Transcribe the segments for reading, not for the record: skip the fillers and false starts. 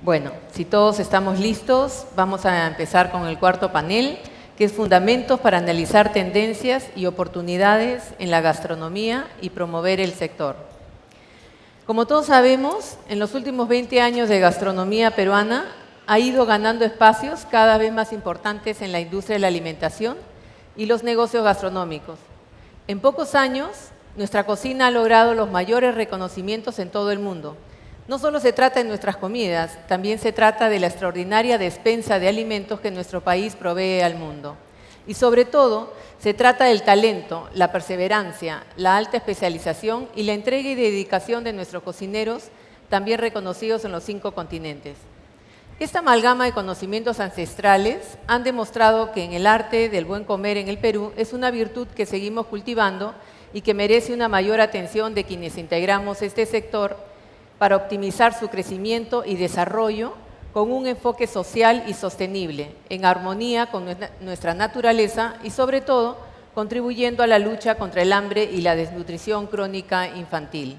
Bueno, si todos estamos listos, vamos a empezar con el cuarto panel, que es Fundamentos para analizar tendencias y oportunidades en la gastronomía y promover el sector. Como todos sabemos, en los últimos 20 años de gastronomía peruana ha ido ganando espacios cada vez más importantes en la industria de la alimentación y los negocios gastronómicos. En pocos años, nuestra cocina ha logrado los mayores reconocimientos en todo el mundo. No solo se trata de nuestras comidas, también se trata de la extraordinaria despensa de alimentos que nuestro país provee al mundo. Y sobre todo, se trata del talento, la perseverancia, la alta especialización y la entrega y dedicación de nuestros cocineros, también reconocidos en los 5 continentes. Esta amalgama de conocimientos ancestrales han demostrado que en el arte del buen comer en el Perú es una virtud que seguimos cultivando y que merece una mayor atención de quienes integramos este sector para optimizar su crecimiento y desarrollo con un enfoque social y sostenible, en armonía con nuestra naturaleza y, sobre todo, contribuyendo a la lucha contra el hambre y la desnutrición crónica infantil.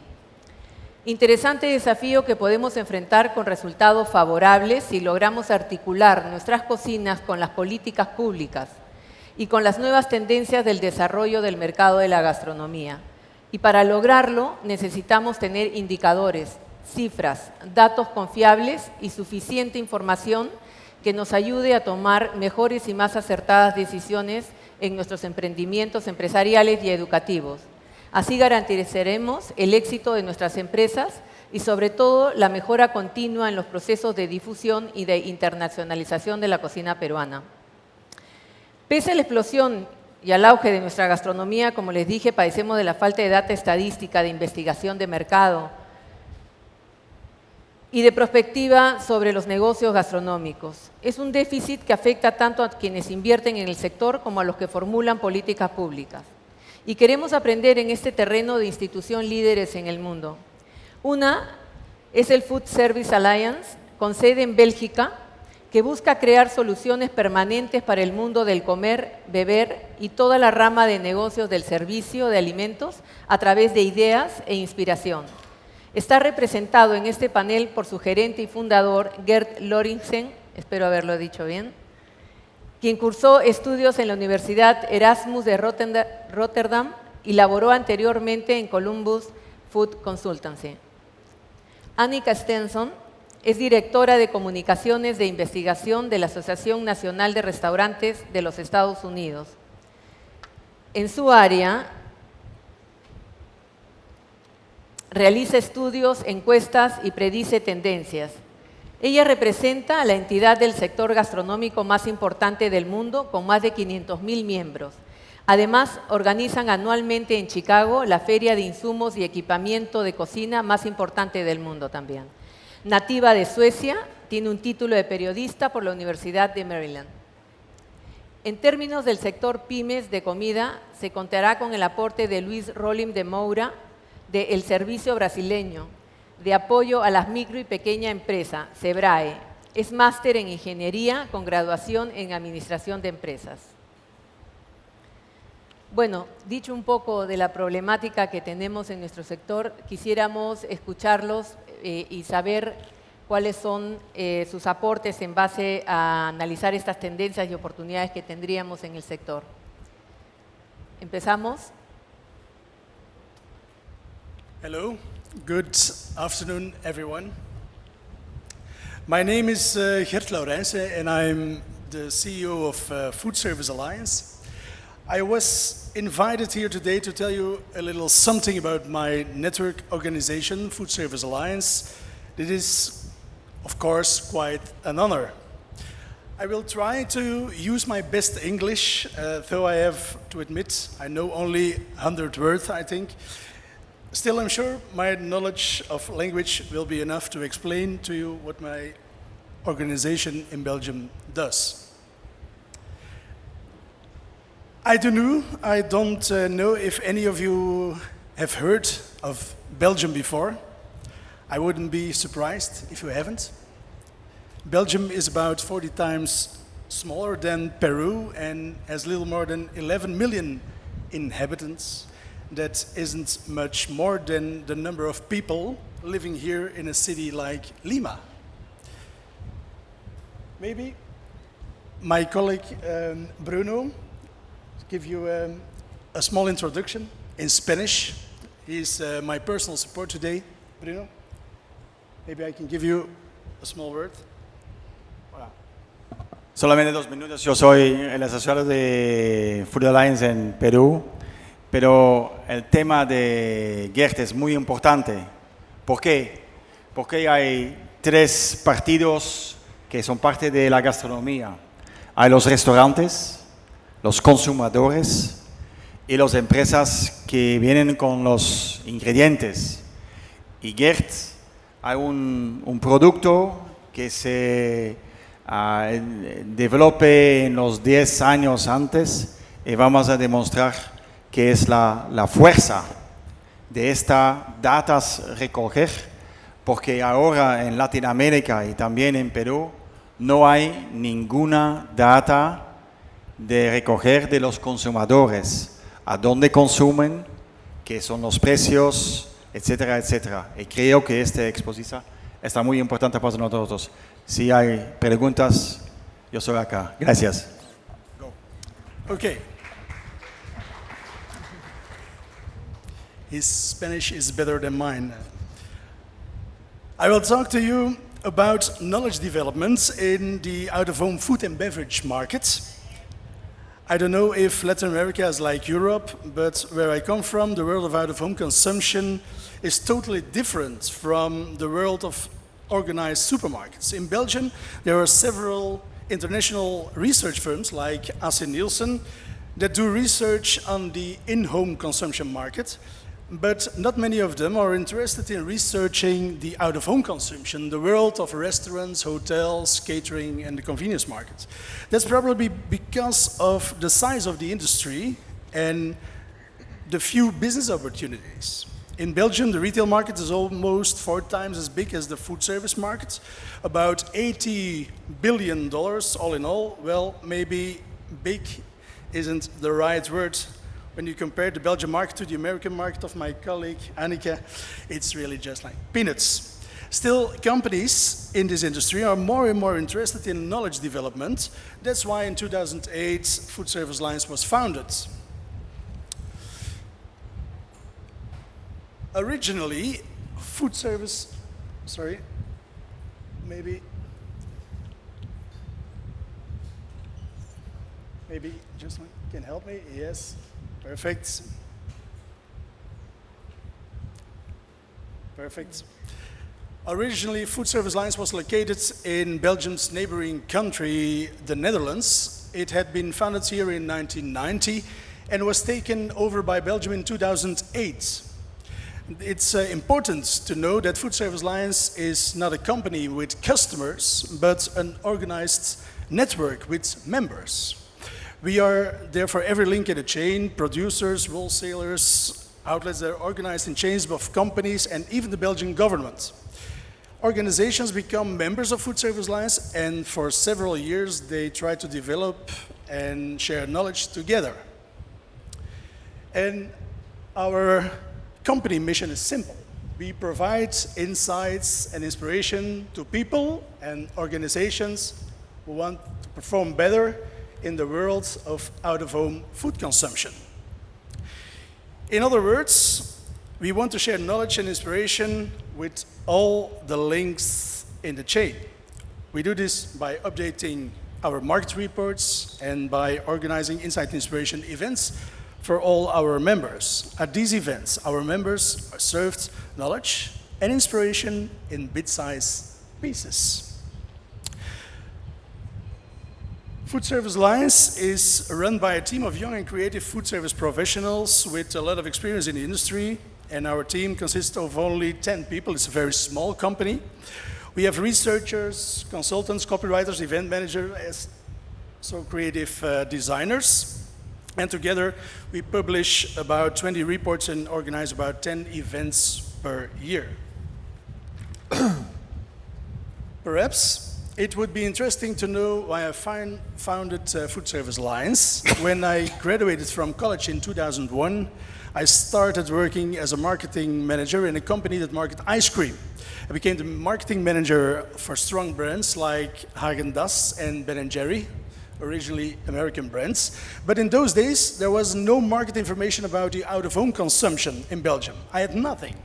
Interesante desafío que podemos enfrentar con resultados favorables si logramos articular nuestras cocinas con las políticas públicas y con las nuevas tendencias del desarrollo del mercado de la gastronomía. Y para lograrlo necesitamos tener indicadores, cifras, datos confiables y suficiente información que nos ayude a tomar mejores y más acertadas decisiones en nuestros emprendimientos empresariales y educativos. Así garantizaremos el éxito de nuestras empresas y, sobre todo, la mejora continua en los procesos de difusión y de internacionalización de la cocina peruana. Pese a la explosión y al auge de nuestra gastronomía, como les dije, padecemos de la falta de data estadística, de investigación de mercado y de prospectiva sobre los negocios gastronómicos. Es un déficit que afecta tanto a quienes invierten en el sector como a los que formulan políticas públicas. Y queremos aprender en este terreno de institución líderes en el mundo. Una es el Food Service Alliance, con sede en Bélgica, que busca crear soluciones permanentes para el mundo del comer, beber y toda la rama de negocios del servicio de alimentos a través de ideas e inspiración. Está representado en este panel por su gerente y fundador, Gert Laurijssen, espero haberlo dicho bien, quien cursó estudios en la Universidad Erasmus de Rotterdam y laboró anteriormente en Columbus Food Consultancy. Annika Stensson es directora de comunicaciones de investigación de la Asociación Nacional de Restaurantes de los Estados Unidos. En su área, realiza estudios, encuestas y predice tendencias. Ella representa a la entidad del sector gastronómico más importante del mundo, con más de 500,000 miembros. Además, organizan anualmente en Chicago la feria de insumos y equipamiento de cocina más importante del mundo también. Nativa de Suecia, tiene un título de periodista por la Universidad de Maryland. En términos del sector pymes de comida, se contará con el aporte de Luiz Rolim de Moura, del Servicio Brasileño, de Apoyo a las micro y pequeñas empresas, SEBRAE. Es máster en Ingeniería con graduación en Administración de Empresas. Bueno, dicho un poco de la problemática que tenemos en nuestro sector, quisiéramos escucharlos y saber cuáles son sus aportes en base a analizar estas tendencias y oportunidades que tendríamos en el sector. ¿Empezamos? Hello, good afternoon, everyone. My name is Gert Laurijssen, and I'm the CEO of Food Service Alliance. I was invited here today to tell you a little something about my network organization, Food Service Alliance. It is, of course, quite an honor. I will try to use my best English, though I have to admit I know only 100 words, I think. Still, I'm sure my knowledge of language will be enough to explain to you what my organization in Belgium does. I don't know if any of you have heard of Belgium before. I wouldn't be surprised if you haven't. Belgium is about 40 times smaller than Peru and has little more than 11 million inhabitants. That isn't much more than the number of people living here in a city like Lima. maybe my colleague Bruno give you a small introduction in Spanish. He's my personal support today. Bruno, maybe I can give you a small word. Voilà. Solamente 2 minutos. Yo soy el asesor de Food Alliance en Perú, pero el tema de Gert es muy importante. ¿Por qué? Porque hay 3 partidos que son parte de la gastronomía. Hay los restaurantes, los consumidores y las empresas que vienen con los ingredientes. Y Gert, hay un producto que se develope en los 10 años antes y vamos a demostrar que es la fuerza de esta datas recoger, porque ahora en Latinoamérica y también en Perú no hay ninguna data de recoger de los consumidores, a dónde consumen, qué son los precios, etcétera, etcétera. Y creo que esta exposición está muy importante para nosotros. Si hay preguntas, yo soy acá. Gracias. Okay. His Spanish is better than mine. I will talk to you about knowledge development in the out-of-home food and beverage market. I don't know if Latin America is like Europe, but where I come from, the world of out-of-home consumption is totally different from the world of organized supermarkets. In Belgium, there are several international research firms like Nielsen that do research on the in-home consumption market, but not many of them are interested in researching the out-of-home consumption, the world of restaurants, hotels, catering, and the convenience market. That's probably because of the size of the industry and the few business opportunities. In Belgium, the retail market is almost 4 times as big as the food service market, about $80 billion all in all. Well, maybe big isn't the right word. When you compare the Belgian market to the American market of my colleague Annika, it's really just like peanuts. Still, companies in this industry are more and more interested in knowledge development. That's why in 2008, Food Service Alliance was founded. Originally, food service, maybe just one can help me, yes. Perfect. Originally, Food Service Alliance was located in Belgium's neighboring country, the Netherlands. It had been founded here in 1990 and was taken over by Belgium in 2008. It's important to know that Food Service Alliance is not a company with customers, but an organized network with members. We are there for every link in the chain, producers, wholesalers, outlets that are organized in chains of companies, and even the Belgian government. Organizations become members of Food Service Alliance, and for several years they try to develop and share knowledge together. And our company mission is simple. We provide insights and inspiration to people and organizations who want to perform better in the world of out-of-home food consumption. In other words, we want to share knowledge and inspiration with all the links in the chain. We do this by updating our market reports and by organizing insight and inspiration events for all our members. At these events, our members are served knowledge and inspiration in bite-sized pieces. Food Service Alliance is run by a team of young and creative food service professionals with a lot of experience in the industry, and our team consists of only 10 people. It's a very small company. We have researchers, consultants, copywriters, event managers, so creative designers, and together we publish about 20 reports and organize about 10 events per year. Perhaps it would be interesting to know why I founded Food Service Alliance. When I graduated from college in 2001, I started working as a marketing manager in a company that marketed ice cream. I became the marketing manager for strong brands like Häagen-Dazs and Ben & Jerry, originally American brands. But in those days, there was no market information about the out-of-home consumption in Belgium. I had nothing.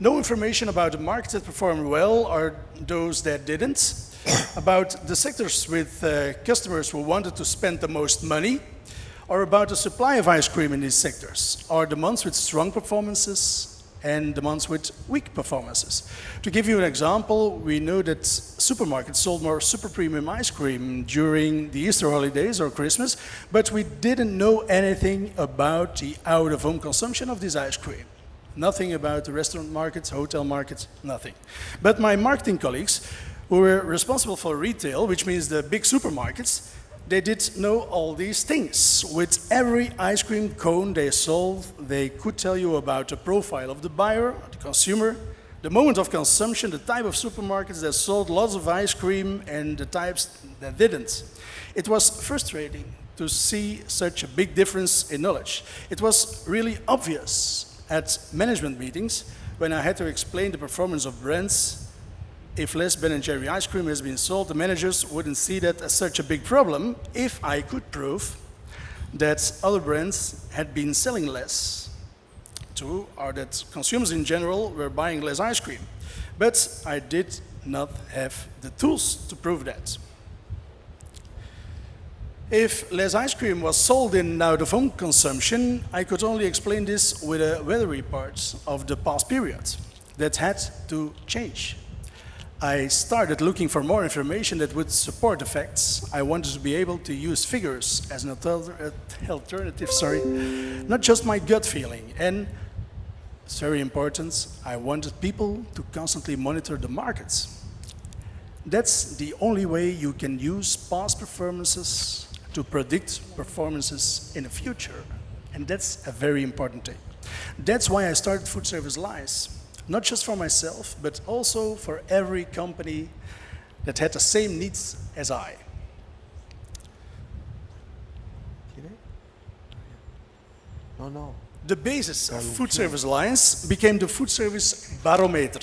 No information about the markets that performed well or those that didn't, about the sectors with customers who wanted to spend the most money, or about the supply of ice cream in these sectors, or the months with strong performances and the months with weak performances. To give you an example, we know that supermarkets sold more super premium ice cream during the Easter holidays or Christmas, but we didn't know anything about the out-of-home consumption of this ice cream. Nothing about the restaurant markets, hotel markets, nothing. But my marketing colleagues, who were responsible for retail, which means the big supermarkets, they did know all these things. With every ice cream cone they sold, they could tell you about the profile of the buyer, the consumer, the moment of consumption, the type of supermarkets that sold lots of ice cream and the types that didn't. It was frustrating to see such a big difference in knowledge. It was really obvious at management meetings when I had to explain the performance of brands. If less Ben & Jerry ice cream has been sold, the managers wouldn't see that as such a big problem if I could prove that other brands had been selling less too, or that consumers in general were buying less ice cream. But I did not have the tools to prove that. If less ice cream was sold in out-of-home consumption, I could only explain this with a weather report of the past period that had to change. I started looking for more information that would support the facts. I wanted to be able to use figures as an alternative, not just my gut feeling. And it's very important, I wanted people to constantly monitor the markets. That's the only way you can use past performances to predict performances in the future. And that's a very important thing. That's why I started Food Service Alliance. Not just for myself, but also for every company that had the same needs as I. The basis of Food Service Alliance became the Food Service Barometer.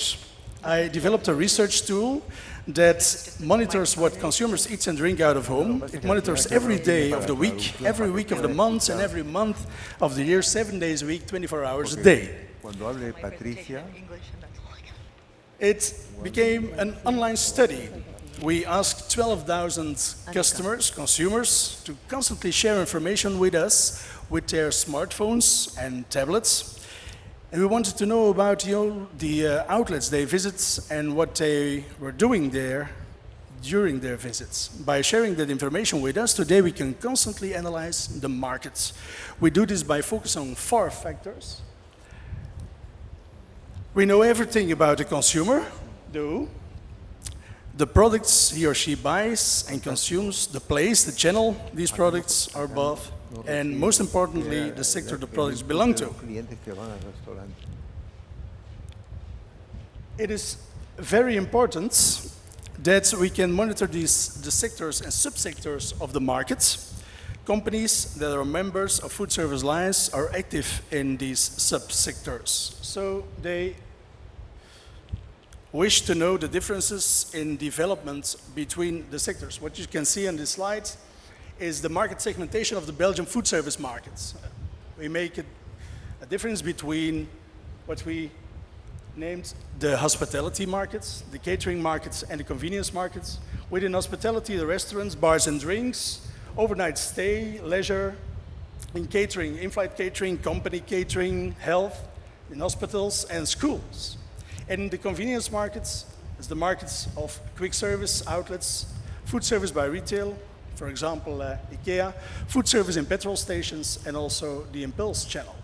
I developed a research tool that monitors what consumers eat and drink out of home. It monitors every day of the week, every week of the month, and every month of the year, 7 days a week, 24 hours a day. It became an online study. We asked 12,000 customers, consumers, to constantly share information with us with their smartphones and tablets. And we wanted to know about the outlets they visit and what they were doing there during their visits. By sharing that information with us, today we can constantly analyze the markets. We do this by focusing on 4 factors. We know everything about the consumer, the products he or she buys and consumes, the place, the channel these products are bought, and most importantly, the sector the products belong to. It is very important that we can monitor the sectors and subsectors of the markets. Companies that are members of Food Service Alliance are active in these subsectors. So they wish to know the differences in development between the sectors. What you can see on this slide is the market segmentation of the Belgian food service markets. We make a difference between what we named the hospitality markets, the catering markets, and the convenience markets. Within hospitality, the restaurants, bars and drinks, overnight stay, leisure, in catering, in-flight catering, company catering, health, in hospitals and schools. And in the convenience markets, it's the markets of quick service outlets, food service by retail, for example, IKEA, food service in petrol stations, and also the impulse channel.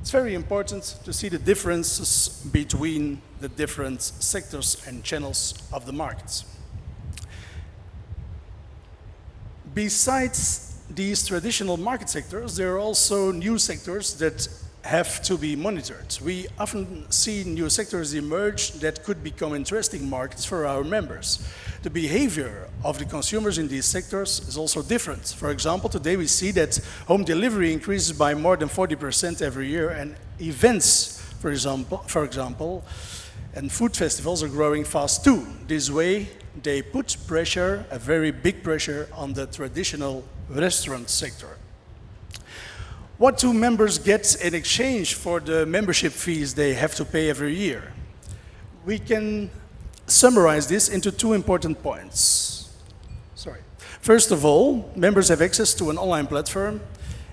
It's very important to see the differences between the different sectors and channels of the markets. Besides these traditional market sectors, there are also new sectors that have to be monitored. We often see new sectors emerge that could become interesting markets for our members. The behavior of the consumers in these sectors is also different. For example, today we see that home delivery increases by more than 40% every year, and events, for example, And food festivals are growing fast too. This way, they put pressure, a very big pressure, on the traditional restaurant sector. What do members get in exchange for the membership fees they have to pay every year? We can summarize this into 2 important points. Sorry. First of all, members have access to an online platform,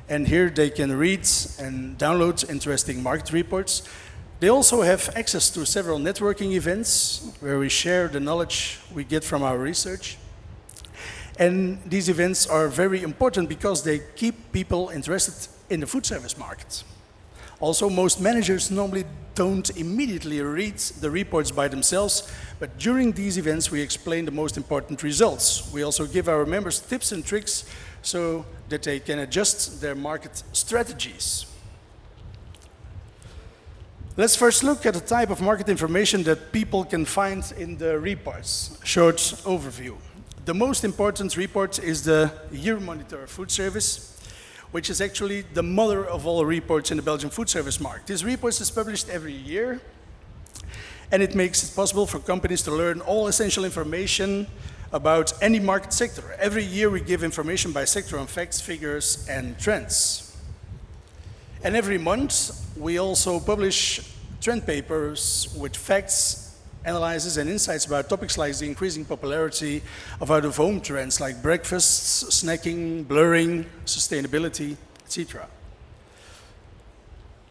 and here they can read and download interesting market reports. They also have access to several networking events where we share the knowledge we get from our research. And these events are very important because they keep people interested in the food service market. Also, most managers normally don't immediately read the reports by themselves, but during these events we explain the most important results. We also give our members tips and tricks so that they can adjust their market strategies. Let's first look at the type of market information that people can find in the reports. Short overview. The most important report is the Year Monitor Food Service, which is actually the mother of all reports in the Belgian food service market. This report is published every year, and it makes it possible for companies to learn all essential information about any market sector. Every year we give information by sector on facts, figures, and trends. And every month we also publish trend papers with facts, analysis, and insights about topics like the increasing popularity of out-of-home trends like breakfasts, snacking, blurring, sustainability, etc.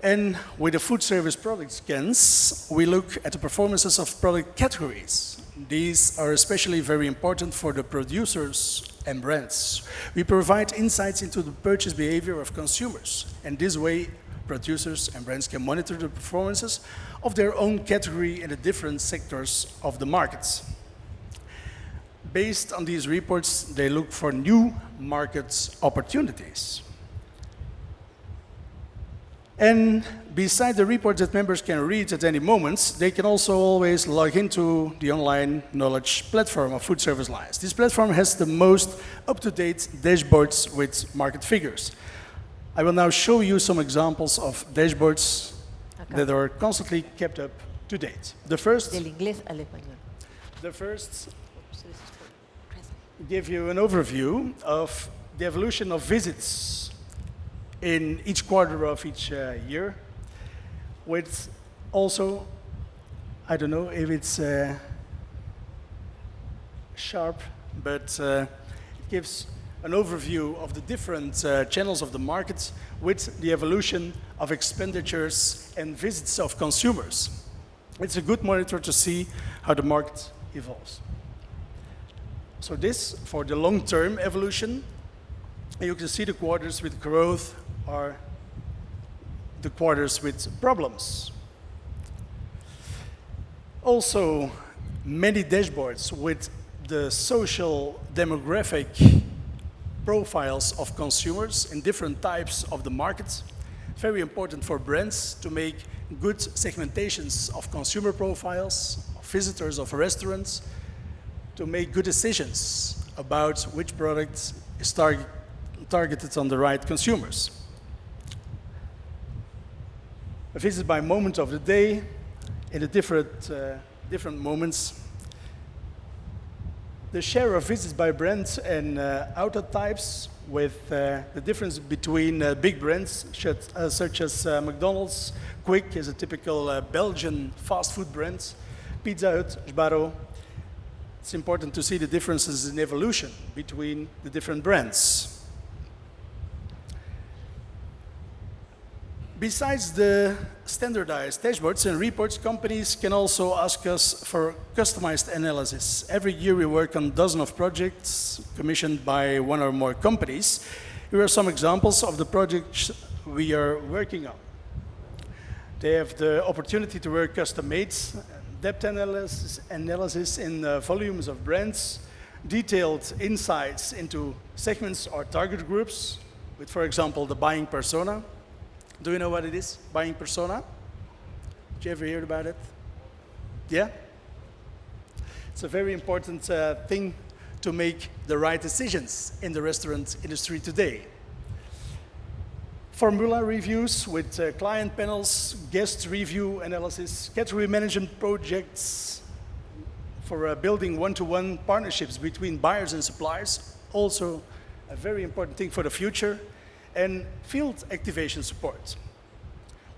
And with the food service product scans, we look at the performances of product categories. These are especially very important for the producers and brands. We provide insights into the purchase behavior of consumers, and this way producers and brands can monitor the performances of their own category in the different sectors of the markets. Based on these reports, they look for new market opportunities. And besides the reports that members can read at any moment, they can also always log into the online knowledge platform of Food Service Alliance. This platform has the most up-to-date dashboards with market figures. I will now show you some examples of dashboards that are constantly kept up to date. The first give you an overview of the evolution of visits in each quarter of each year, with also, I don't know if it's sharp, but it gives an overview of the different channels of the market with the evolution of expenditures and visits of consumers. It's a good monitor to see how the market evolves. So this, for the long-term evolution, you can see the quarters with growth are the quarters with problems. Also, many dashboards with the social demographic profiles of consumers in different types of the market. Very important for brands to make good segmentations of consumer profiles, of visitors of restaurants, to make good decisions about which product is targeted on the right consumers. A visit by moment of the day in the different moments. The share of visits by brands and outlet types, with the difference between big brands such as McDonald's. Quick is a typical Belgian fast food brand. Pizza Hut, Sbarro. It's important to see the differences in evolution between the different brands. Besides the standardized dashboards and reports, companies can also ask us for customized analysis. Every year we work on dozens of projects commissioned by one or more companies. Here are some examples of the projects we are working on. They have the opportunity to work custom-made, depth analysis in volumes of brands, detailed insights into segments or target groups, with, for example, the buying persona. Do you know what it is, buying persona? Did you ever hear about it? Yeah? It's a very important thing to make the right decisions in the restaurant industry today. formula reviews with client panels, guest review analysis, category management projects for building one-to-one partnerships between buyers and suppliers, also a very important thing for the future, and field activation support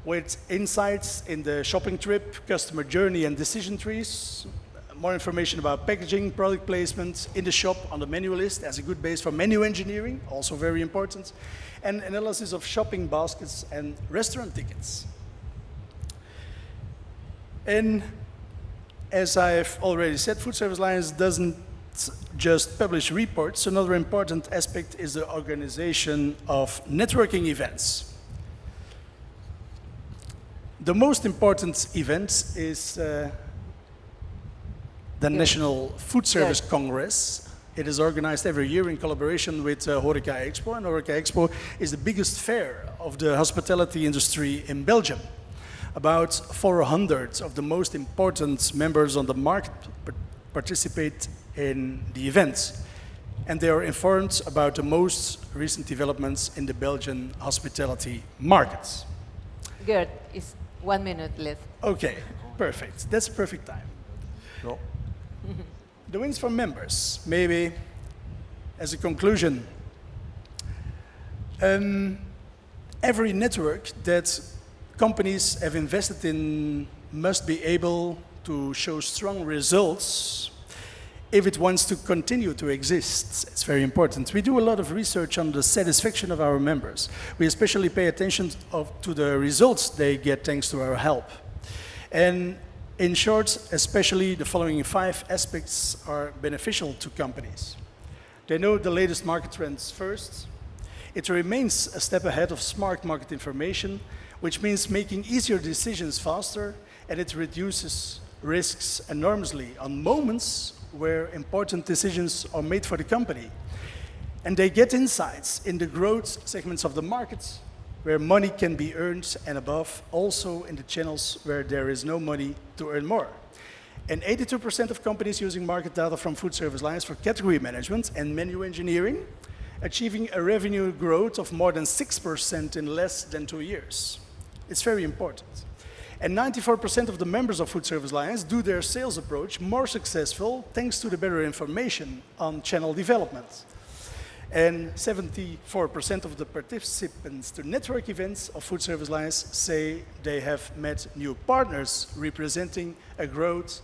with insights in the shopping trip, customer journey and decision trees, more information about packaging, product placement in the shop on the menu list as a good base for menu engineering, also very important, and analysis of shopping baskets and restaurant tickets. And as I've already said, Food Service Alliance doesn't just publish reports. Another important aspect is the organization of networking events. The most important event is the National Food Service Congress. It is organized every year in collaboration with Horeca Expo, and Horeca Expo is the biggest fair of the hospitality industry in Belgium. About 400 of the most important members on the market participate in the event, and they are informed about the most recent developments in the Belgian hospitality markets. Gert, it's 1 minute left. Okay, perfect. That's perfect time. No. The wins for members, maybe as a conclusion. Every network that companies have invested in must be able to show strong results if it wants to continue to exist. It's very important. We do a lot of research on the satisfaction of our members. We especially pay attention to the results they get thanks to our help. And in short, especially the following 5 aspects are beneficial to companies. They know the latest market trends first. It remains a step ahead of smart market information, which means making easier decisions faster, and it reduces risks enormously on moments where important decisions are made for the company. And they get insights in the growth segments of the markets where money can be earned, and above, also in the channels where there is no money to earn more. And 82% of companies using market data from Food Service Alliance for category management and menu engineering, achieving a revenue growth of more than 6% in less than 2 years. It's very important. And 94% of the members of Food Service Alliance do their sales approach more successful thanks to the better information on channel development. And 74% of the participants to network events of Food Service Alliance say they have met new partners representing a growth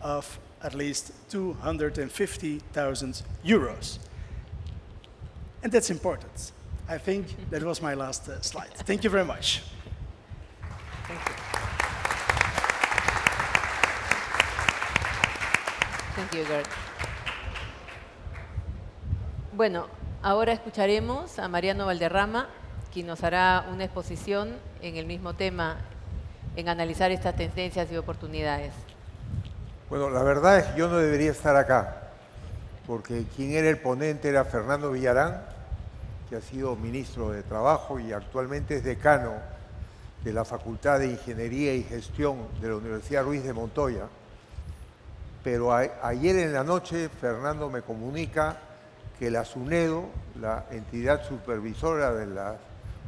of at least 250,000 euros. And that's important. I think that was my last slide. Thank you very much. Thank you. Thank you, Gert. Bueno, ahora escucharemos a Mariano Valderrama, quien nos hará una exposición en el mismo tema, en analizar estas tendencias y oportunidades. Bueno, la verdad es que yo no debería estar acá, porque quien era el ponente era Fernando Villarán, que ha sido ministro de Trabajo y actualmente es decano de la Facultad de Ingeniería y Gestión de la Universidad Ruiz de Montoya. Pero ayer en la noche Fernando me comunica que la SUNEDO, la entidad supervisora de las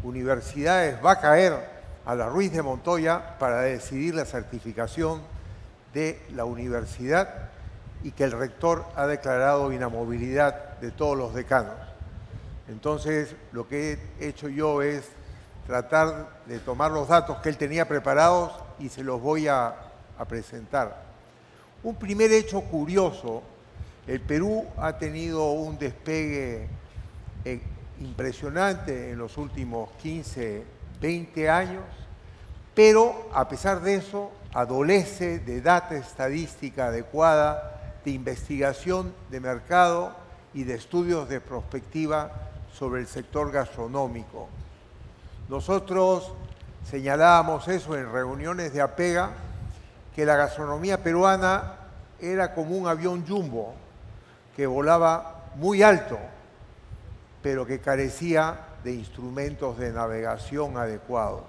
universidades, va a caer a la Ruiz de Montoya para decidir la certificación de la universidad y que el rector ha declarado inamovilidad de todos los decanos. Entonces, lo que he hecho yo es tratar de tomar los datos que él tenía preparados y se los voy a presentar. Un primer hecho curioso: el Perú ha tenido un despegue impresionante en los últimos 15, 20 años, pero a pesar de eso adolece de data estadística adecuada, de investigación de mercado y de estudios de prospectiva sobre el sector gastronómico. Nosotros señalábamos eso en reuniones de apega, que la gastronomía peruana era como un avión jumbo que volaba muy alto, pero que carecía de instrumentos de navegación adecuados.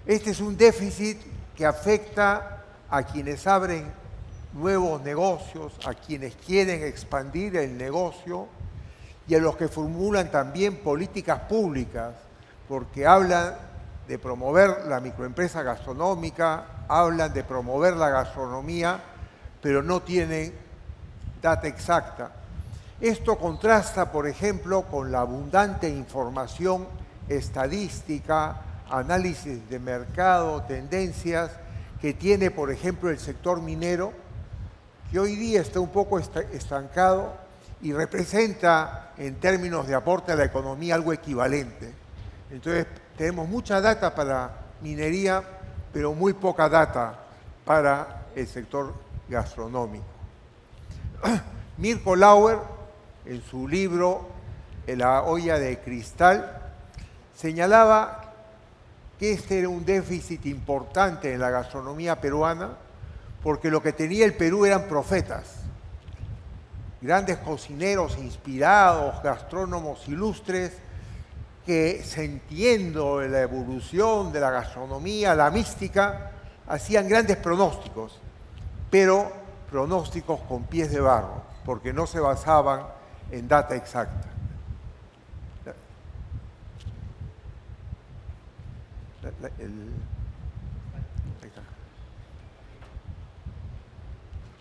Este es un déficit que afecta a quienes abren nuevos negocios, a quienes quieren expandir el negocio y a los que formulan también políticas públicas, porque hablan de promover la microempresa gastronómica, hablan de promover la gastronomía, pero no tienen data exacta. Esto contrasta, por ejemplo, con la abundante información estadística, análisis de mercado, tendencias, que tiene, por ejemplo, el sector minero, que hoy día está un poco estancado y representa, en términos de aporte a la economía, algo equivalente. Entonces, tenemos mucha data para minería, pero muy poca data para el sector gastronómico. Mirko Lauer, en su libro La olla de cristal, señalaba que este era un déficit importante en la gastronomía peruana, porque lo que tenía el Perú eran profetas, grandes cocineros inspirados, gastrónomos ilustres, que, sintiendo la evolución de la gastronomía, la mística, hacían grandes pronósticos, pero pronósticos con pies de barro, porque no se basaban en data exacta.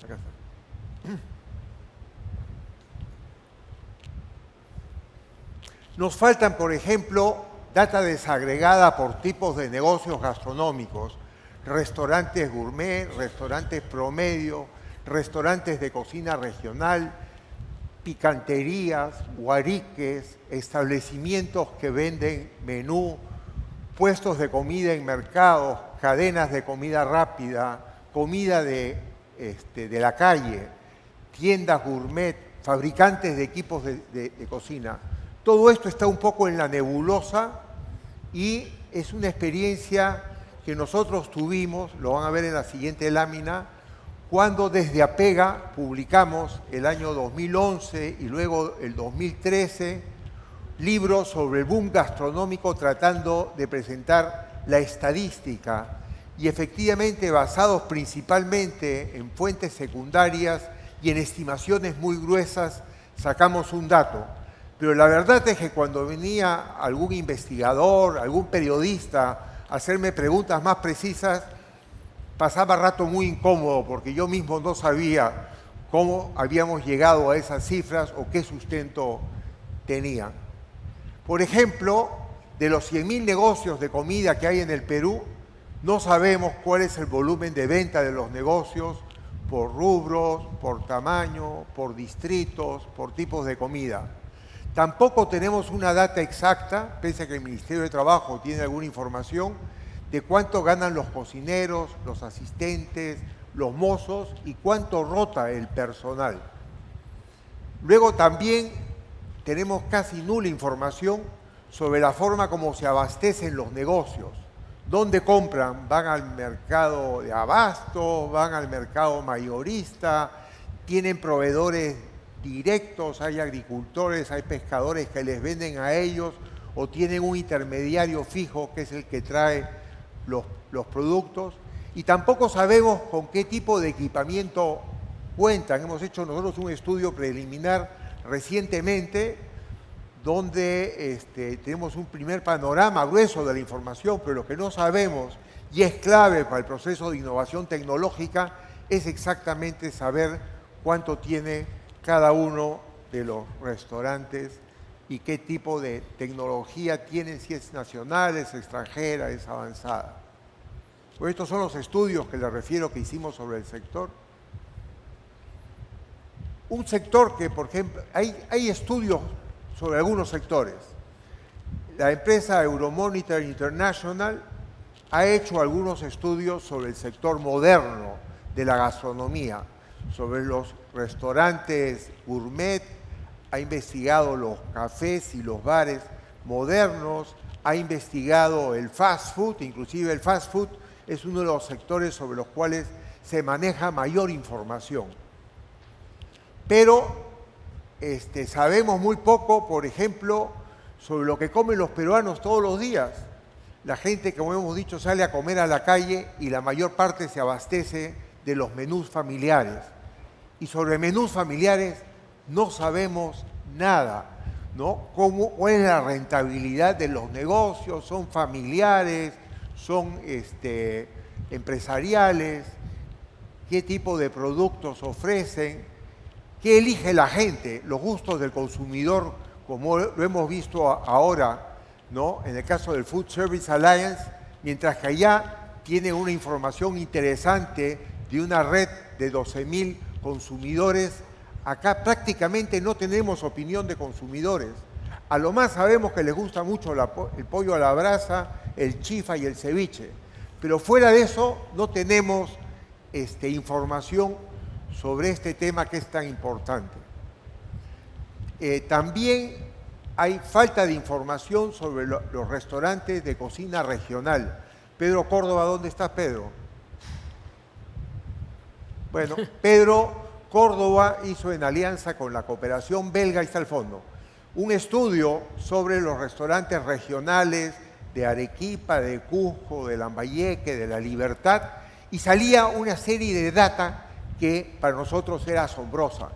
Acá está. Nos faltan, por ejemplo, data desagregada por tipos de negocios gastronómicos, restaurantes gourmet, restaurantes promedio, restaurantes de cocina regional, picanterías, guariques, establecimientos que venden menú, puestos de comida en mercados, cadenas de comida rápida, comida de la calle, tiendas gourmet, fabricantes de equipos de cocina. Todo esto está un poco en la nebulosa y es una experiencia que nosotros tuvimos, lo van a ver en la siguiente lámina, cuando desde Apega publicamos el año 2011 y luego el 2013 libros sobre el boom gastronómico tratando de presentar la estadística y efectivamente basados principalmente en fuentes secundarias y en estimaciones muy gruesas sacamos un dato. Pero la verdad es que cuando venía algún investigador, algún periodista a hacerme preguntas más precisas, pasaba rato muy incómodo porque yo mismo no sabía cómo habíamos llegado a esas cifras o qué sustento tenían. Por ejemplo, de los 100.000 negocios de comida que hay en el Perú, no sabemos cuál es el volumen de venta de los negocios por rubros, por tamaño, por distritos, por tipos de comida. Tampoco tenemos una data exacta, pese a que el Ministerio de Trabajo tiene alguna información, de cuánto ganan los cocineros, los asistentes, los mozos y cuánto rota el personal. Luego también tenemos casi nula información sobre la forma como se abastecen los negocios. ¿Dónde compran? ¿Van al mercado de abasto? ¿Van al mercado mayorista? ¿Tienen proveedores directos? ¿Hay agricultores? ¿Hay pescadores que les venden a ellos? ¿O tienen un intermediario fijo que es el que trae los productos? Y tampoco sabemos con qué tipo de equipamiento cuentan. Hemos hecho nosotros un estudio preliminar recientemente donde tenemos un primer panorama grueso de la información, pero lo que no sabemos, y es clave para el proceso de innovación tecnológica, es exactamente saber cuánto tiene cada uno de los restaurantes y qué tipo de tecnología tienen, si es nacional, es extranjera, es avanzada. Pues estos son los estudios que les refiero que hicimos sobre el sector. Un sector que, por ejemplo, hay estudios sobre algunos sectores. La empresa Euromonitor International ha hecho algunos estudios sobre el sector moderno de la gastronomía, sobre los restaurantes gourmet, ha investigado los cafés y los bares modernos, ha investigado el fast food, inclusive el fast food es uno de los sectores sobre los cuales se maneja mayor información. Pero sabemos muy poco, por ejemplo, sobre lo que comen los peruanos todos los días. La gente, como hemos dicho, sale a comer a la calle y la mayor parte se abastece de los menús familiares. Y sobre menús familiares no sabemos nada. ¿no? ¿Cuál es la rentabilidad de los negocios? ¿Son familiares? ¿Son empresariales? ¿Qué tipo de productos ofrecen? ¿Qué elige la gente? Los gustos del consumidor, como lo hemos visto ahora, ¿no? En el caso del Food Service Alliance, mientras que allá tiene una información interesante de una red de 12.000 consumidores, acá prácticamente no tenemos opinión de consumidores. A lo más sabemos que les gusta mucho el pollo a la brasa, el chifa y el ceviche, pero fuera de eso no tenemos información sobre este tema que es tan importante. También hay falta de información sobre los restaurantes de cocina regional. Pedro Córdoba, ¿dónde está Pedro? Bueno, Pedro Córdoba hizo en alianza con la cooperación belga, ahí está al fondo, un estudio sobre los restaurantes regionales de Arequipa, de Cusco, de Lambayeque, de La Libertad, y salía una serie de data que para nosotros era asombrosa.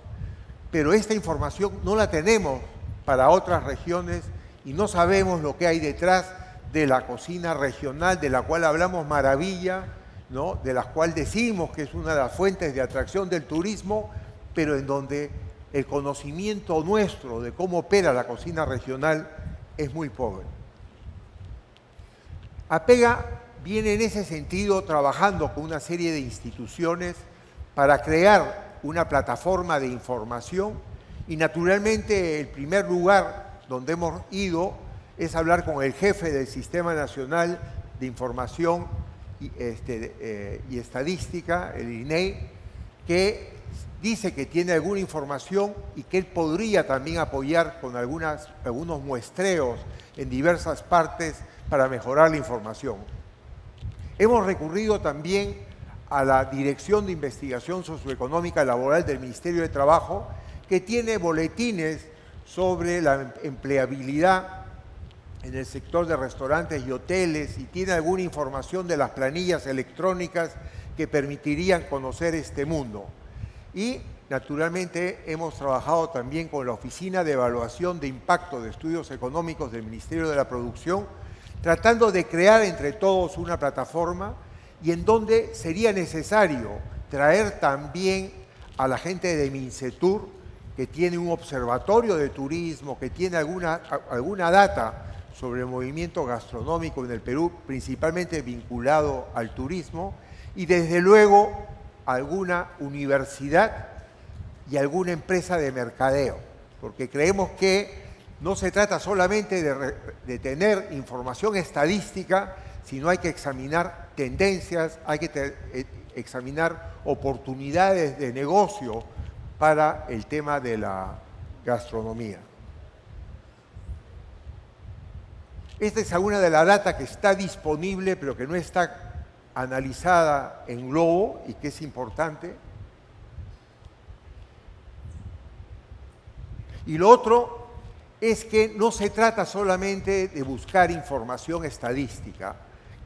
Pero esta información no la tenemos para otras regiones y no sabemos lo que hay detrás de la cocina regional, de la cual hablamos maravilla, ¿no? De la cual decimos que es una de las fuentes de atracción del turismo, pero en donde el conocimiento nuestro de cómo opera la cocina regional es muy pobre. Apega viene en ese sentido trabajando con una serie de instituciones para crear una plataforma de información y naturalmente el primer lugar donde hemos ido es hablar con el jefe del Sistema Nacional de Información y Estadística, el INEI, que dice que tiene alguna información y que él podría también apoyar con algunos muestreos en diversas partes para mejorar la información. Hemos recurrido también a la Dirección de Investigación Socioeconómica Laboral del Ministerio de Trabajo, que tiene boletines sobre la empleabilidad en el sector de restaurantes y hoteles y tiene alguna información de las planillas electrónicas que permitirían conocer este mundo. Y, naturalmente, hemos trabajado también con la Oficina de Evaluación de Impacto de Estudios Económicos del Ministerio de la Producción, tratando de crear entre todos una plataforma y en donde sería necesario traer también a la gente de Mincetur, que tiene un observatorio de turismo, que tiene alguna data sobre el movimiento gastronómico en el Perú, principalmente vinculado al turismo, y desde luego alguna universidad y alguna empresa de mercadeo, porque creemos que no se trata solamente de tener información estadística, sino hay que examinar tendencias, hay que examinar oportunidades de negocio para el tema de la gastronomía. Esta es alguna de la data que está disponible, pero que no está analizada en globo y que es importante. Y lo otro es que no se trata solamente de buscar información estadística.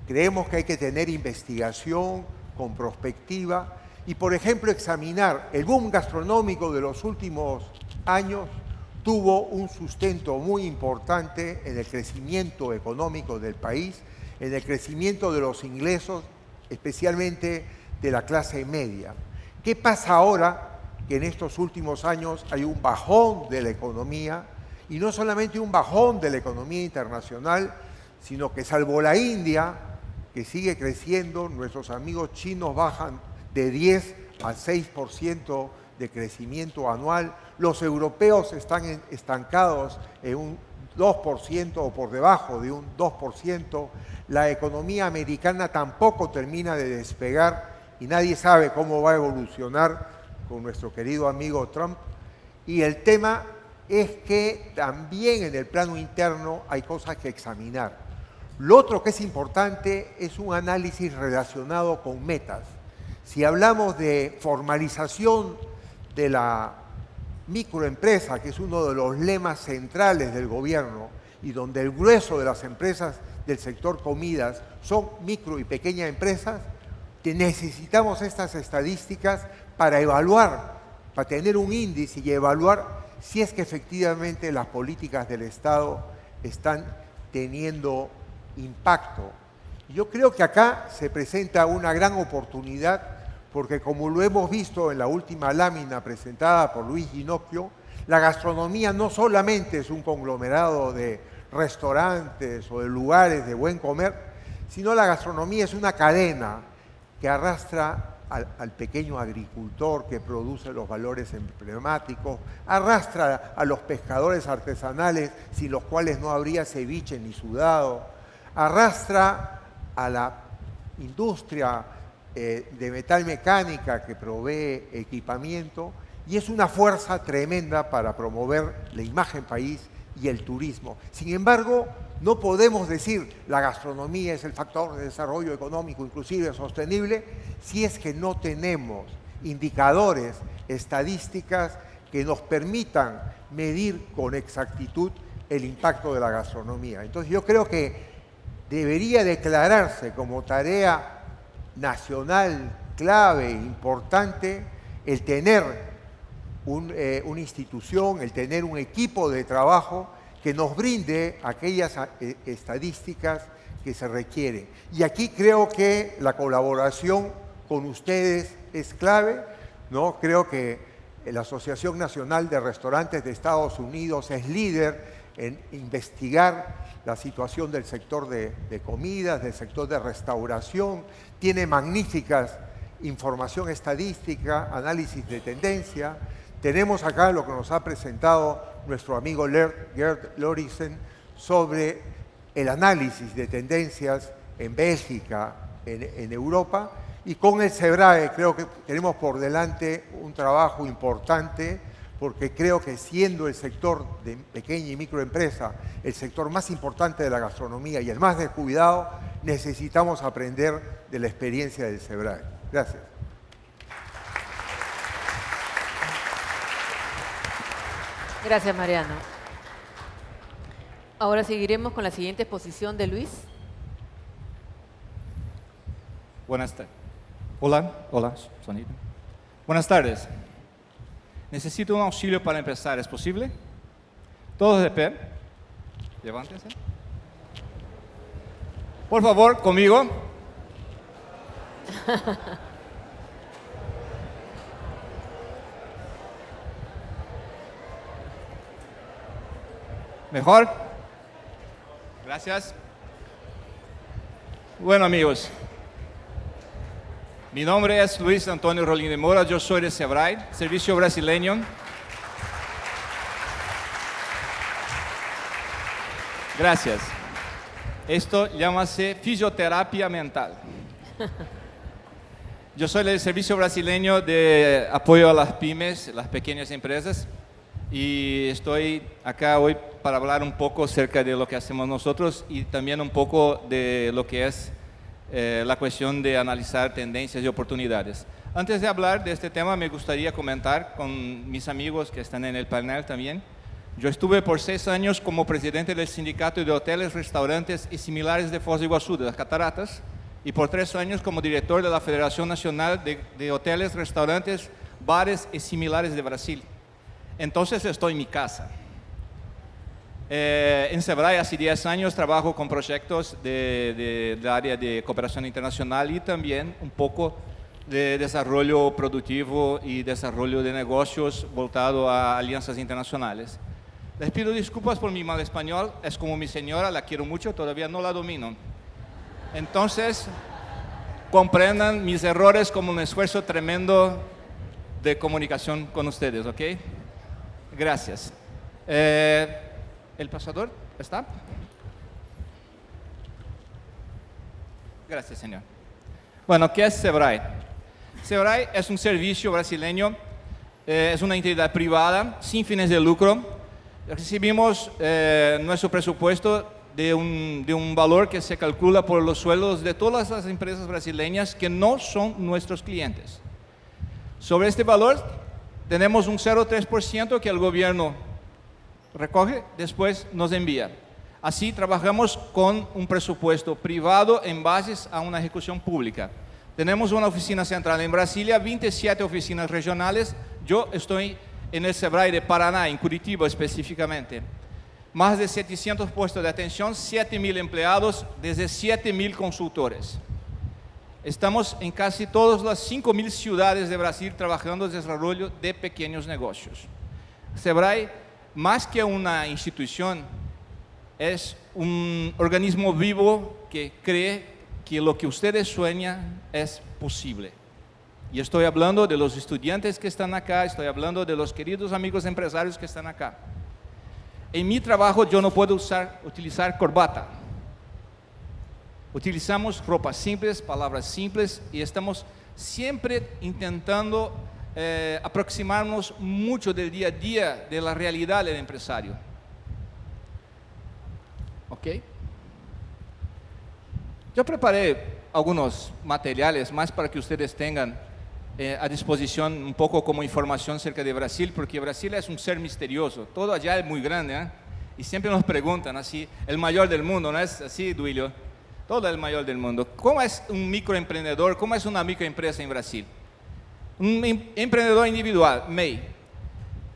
Creemos que hay que tener investigación con prospectiva y, por ejemplo, examinar el boom gastronómico de los últimos años tuvo un sustento muy importante en el crecimiento económico del país, en el crecimiento de los ingresos, especialmente de la clase media. ¿Qué pasa ahora que en estos últimos años hay un bajón de la economía? Y no solamente un bajón de la economía internacional, sino que salvo la India, que sigue creciendo, nuestros amigos chinos bajan de 10 a 6% de crecimiento anual, los europeos están estancados en un 2% o por debajo de un 2%, la economía americana tampoco termina de despegar y nadie sabe cómo va a evolucionar con nuestro querido amigo Trump. Y el tema es que también en el plano interno hay cosas que examinar. Lo otro que es importante es un análisis relacionado con metas. Si hablamos de formalización de la microempresa, que es uno de los lemas centrales del gobierno y donde el grueso de las empresas del sector comidas son micro y pequeñas empresas, que necesitamos estas estadísticas para evaluar, para tener un índice y evaluar si es que efectivamente las políticas del Estado están teniendo impacto. Yo creo que acá se presenta una gran oportunidad porque, como lo hemos visto en la última lámina presentada por Luiz, la gastronomía no solamente es un conglomerado de restaurantes o de lugares de buen comer, sino la gastronomía es una cadena que arrastra al pequeño agricultor que produce los valores emblemáticos, arrastra a los pescadores artesanales sin los cuales no habría ceviche ni sudado, arrastra a la industria de metal mecánica que provee equipamiento, y es una fuerza tremenda para promover la imagen país y el turismo. Sin embargo, no podemos decir la gastronomía es el factor de desarrollo económico inclusive sostenible si es que no tenemos indicadores, estadísticas que nos permitan medir con exactitud el impacto de la gastronomía. Entonces yo creo que debería declararse como tarea nacional clave, importante, el tener una institución, el tener un equipo de trabajo que nos brinde aquellas estadísticas que se requieren. Y aquí creo que la colaboración con ustedes es clave, ¿no? Creo que la Asociación Nacional de Restaurantes de Estados Unidos es líder en investigar la situación del sector de comidas, del sector de restauración, tiene magníficas información estadística, análisis de tendencia. Tenemos acá lo que nos ha presentado nuestro amigo Gert sobre el análisis de tendencias en Bélgica, en Europa, y con el SEBRAE creo que tenemos por delante un trabajo importante, porque creo que siendo el sector de pequeña y microempresa el sector más importante de la gastronomía y el más descuidado, necesitamos aprender de la experiencia del SEBRAE. Gracias. Gracias, Mariano. Ahora seguiremos con la siguiente exposición de Luiz. Buenas tardes. Hola, sonido. Buenas tardes. Necesito un auxilio para empezar, ¿es posible? Todos de pie. Levántense. Por favor, conmigo. ¿Mejor? Gracias. Bueno, amigos, mi nombre es Luiz Antônio Rolim de Moura, yo soy de SEBRAE, Servicio Brasileño. Gracias. Esto llámase fisioterapia mental. Yo soy del Servicio Brasileño de Apoyo a las pymes, las pequeñas empresas, y estoy acá hoy para hablar un poco acerca de lo que hacemos nosotros y también un poco de lo que es la cuestión de analizar tendencias y oportunidades. Antes de hablar de este tema, me gustaría comentar con mis amigos que están en el panel también. Yo estuve por 6 años como presidente del Sindicato de Hoteles, Restaurantes y Similares de Foz do Iguazú, de las Cataratas, y por 3 años como director de la Federación Nacional de Hoteles, Restaurantes, Bares y Similares de Brasil. Entonces estoy en mi casa. En SEBRAE hace 10 años trabajo con proyectos del área de cooperación internacional y también un poco de desarrollo productivo y desarrollo de negocios voltado a alianzas internacionales. Les pido disculpas por mi mal español, es como mi señora, la quiero mucho, todavía no la domino. Entonces, comprendan mis errores como un esfuerzo tremendo de comunicación con ustedes, ¿ok? Gracias. ¿El pasador está? Gracias, señor. Bueno, ¿qué es SEBRAE? SEBRAE es un servicio brasileño, es una entidad privada sin fines de lucro. Recibimos nuestro presupuesto de un valor que se calcula por los sueldos de todas las empresas brasileñas que no son nuestros clientes. Sobre este valor tenemos un 0,3% que el gobierno recoge, después nos envía. Así trabajamos con un presupuesto privado en base a una ejecución pública. Tenemos una oficina central en Brasilia, 27 oficinas regionales. Yo estoy en el SEBRAE de Paraná, en Curitiba específicamente. Más de 700 puestos de atención, 7.000 empleados, desde 7.000 consultores. Estamos en casi todas las 5.000 ciudades de Brasil trabajando en el desarrollo de pequeños negocios. SEBRAE, más que una institución, es un organismo vivo que cree que lo que ustedes sueñan es posible. Y estoy hablando de los estudiantes que están acá, estoy hablando de los queridos amigos empresarios que están acá. En mi trabajo yo no puedo utilizar corbata. Utilizamos ropa simples, palabras simples y estamos siempre intentando aproximarnos mucho del día a día de la realidad del empresario. ¿Ok? Yo preparé algunos materiales más para que ustedes tengan a disposición un poco como información acerca de Brasil, porque Brasil es un ser misterioso, todo allá es muy grande, ¿eh? Y siempre nos preguntan así, el mayor del mundo, ¿no es así, Duilio? Todo el mayor del mundo. ¿Cómo es un microemprendedor? ¿Cómo es una microempresa en Brasil? Un emprendedor individual, MEI.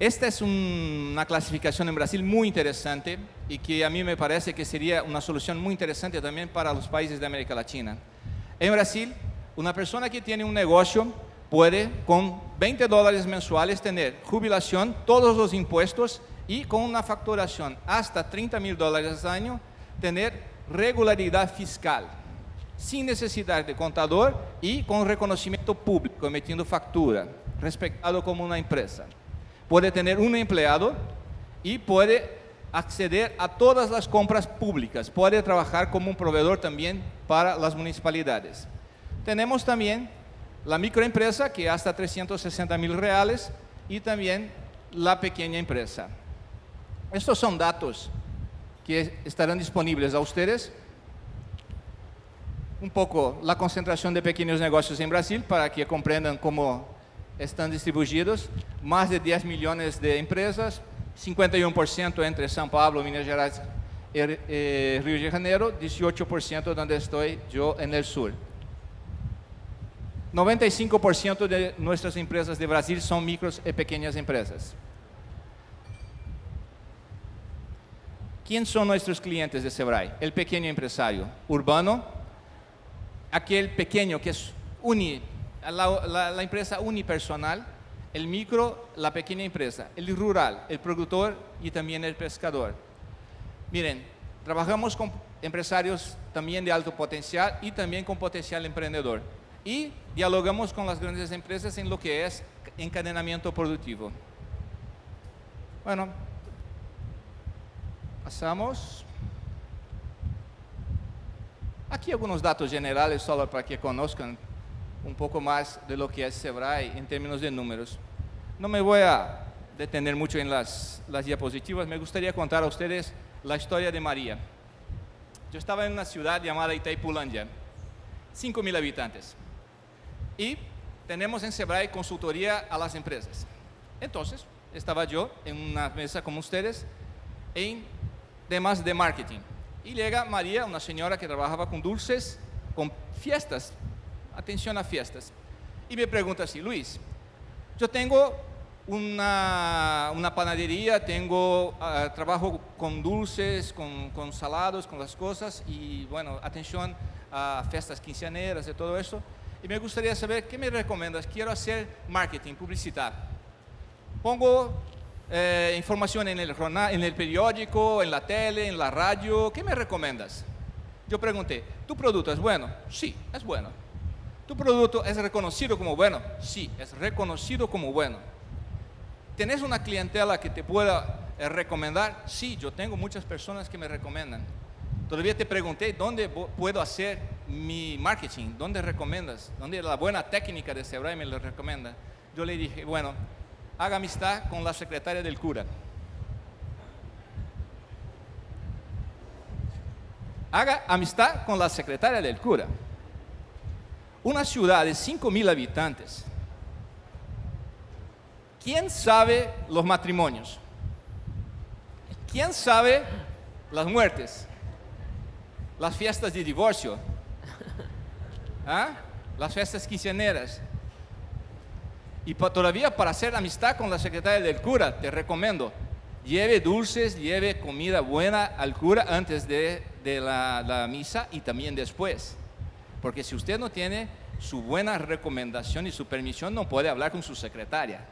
Esta es una clasificación en Brasil muy interesante y que a mí me parece que sería una solución muy interesante también para los países de América Latina. En Brasil, una persona que tiene un negocio puede con $20 mensuales tener jubilación, todos los impuestos y con una facturación hasta $30.000 al año tener regularidad fiscal, sin necesidad de contador y con reconocimiento público, emitiendo factura, respetado como una empresa. Puede tener un empleado y puede acceder a todas las compras públicas, puede trabajar como un proveedor también para las municipalidades. Tenemos también la microempresa, que hasta R$360.000, y también la pequeña empresa. Estos son datos que estarán disponibles a ustedes. Un poco la concentración de pequeños negocios en Brasil, para que comprendan cómo están distribuidos. Más de 10 millones de empresas, 51% entre São Paulo, Minas Gerais y Río de Janeiro, 18% donde estoy yo en el sur. 95% de nuestras empresas de Brasil son micros y pequeñas empresas. ¿Quién son nuestros clientes de SEBRAE? El pequeño empresario urbano, aquel pequeño que es la empresa unipersonal, el micro, la pequeña empresa, el rural, el productor y también el pescador. Miren, trabajamos con empresarios también de alto potencial y también con potencial emprendedor. Y dialogamos con las grandes empresas en lo que es encadenamiento productivo. Bueno, pasamos. Aquí algunos datos generales solo para que conozcan un poco más de lo que es SEBRAE en términos de números. No me voy a detener mucho en las diapositivas, me gustaría contar a ustedes la historia de María. Yo estaba en una ciudad llamada Itaipulândia, 5.000 habitantes. Y tenemos en SEBRAE consultoría a las empresas. Entonces, estaba yo en una mesa como ustedes en temas de marketing. Y llega María, una señora que trabajaba con dulces, con fiestas, atención a fiestas. Y me pregunta así: Luiz, yo tengo una panadería, trabajo con dulces, con salados, con las cosas, y bueno, atención a fiestas quinceañeras y todo eso. Y me gustaría saber, ¿qué me recomiendas? Quiero hacer marketing, publicidad. Pongo información en el periódico, en la tele, en la radio. ¿Qué me recomiendas? Yo pregunté, ¿tu producto es bueno? Sí, es bueno. ¿Tu producto es reconocido como bueno? Sí, es reconocido como bueno. ¿Tienes una clientela que te pueda recomendar? Sí, yo tengo muchas personas que me recomiendan. Todavía te pregunté, ¿dónde puedo hacer mi marketing? ¿Dónde recomiendas? ¿Dónde la buena técnica de SEBRAE me lo recomienda? Yo le dije, bueno, haga amistad con la secretaria del cura. Haga amistad con la secretaria del cura. Una ciudad de 5.000 habitantes. ¿Quién sabe los matrimonios? ¿Quién sabe las muertes? Las fiestas de divorcio, ¿ah? Las fiestas quinceañeras. Y todavía para hacer amistad con la secretaria del cura, te recomiendo, lleve dulces, lleve comida buena al cura antes de la misa y también después. Porque si usted no tiene su buena recomendación y su permisión, no puede hablar con su secretaria.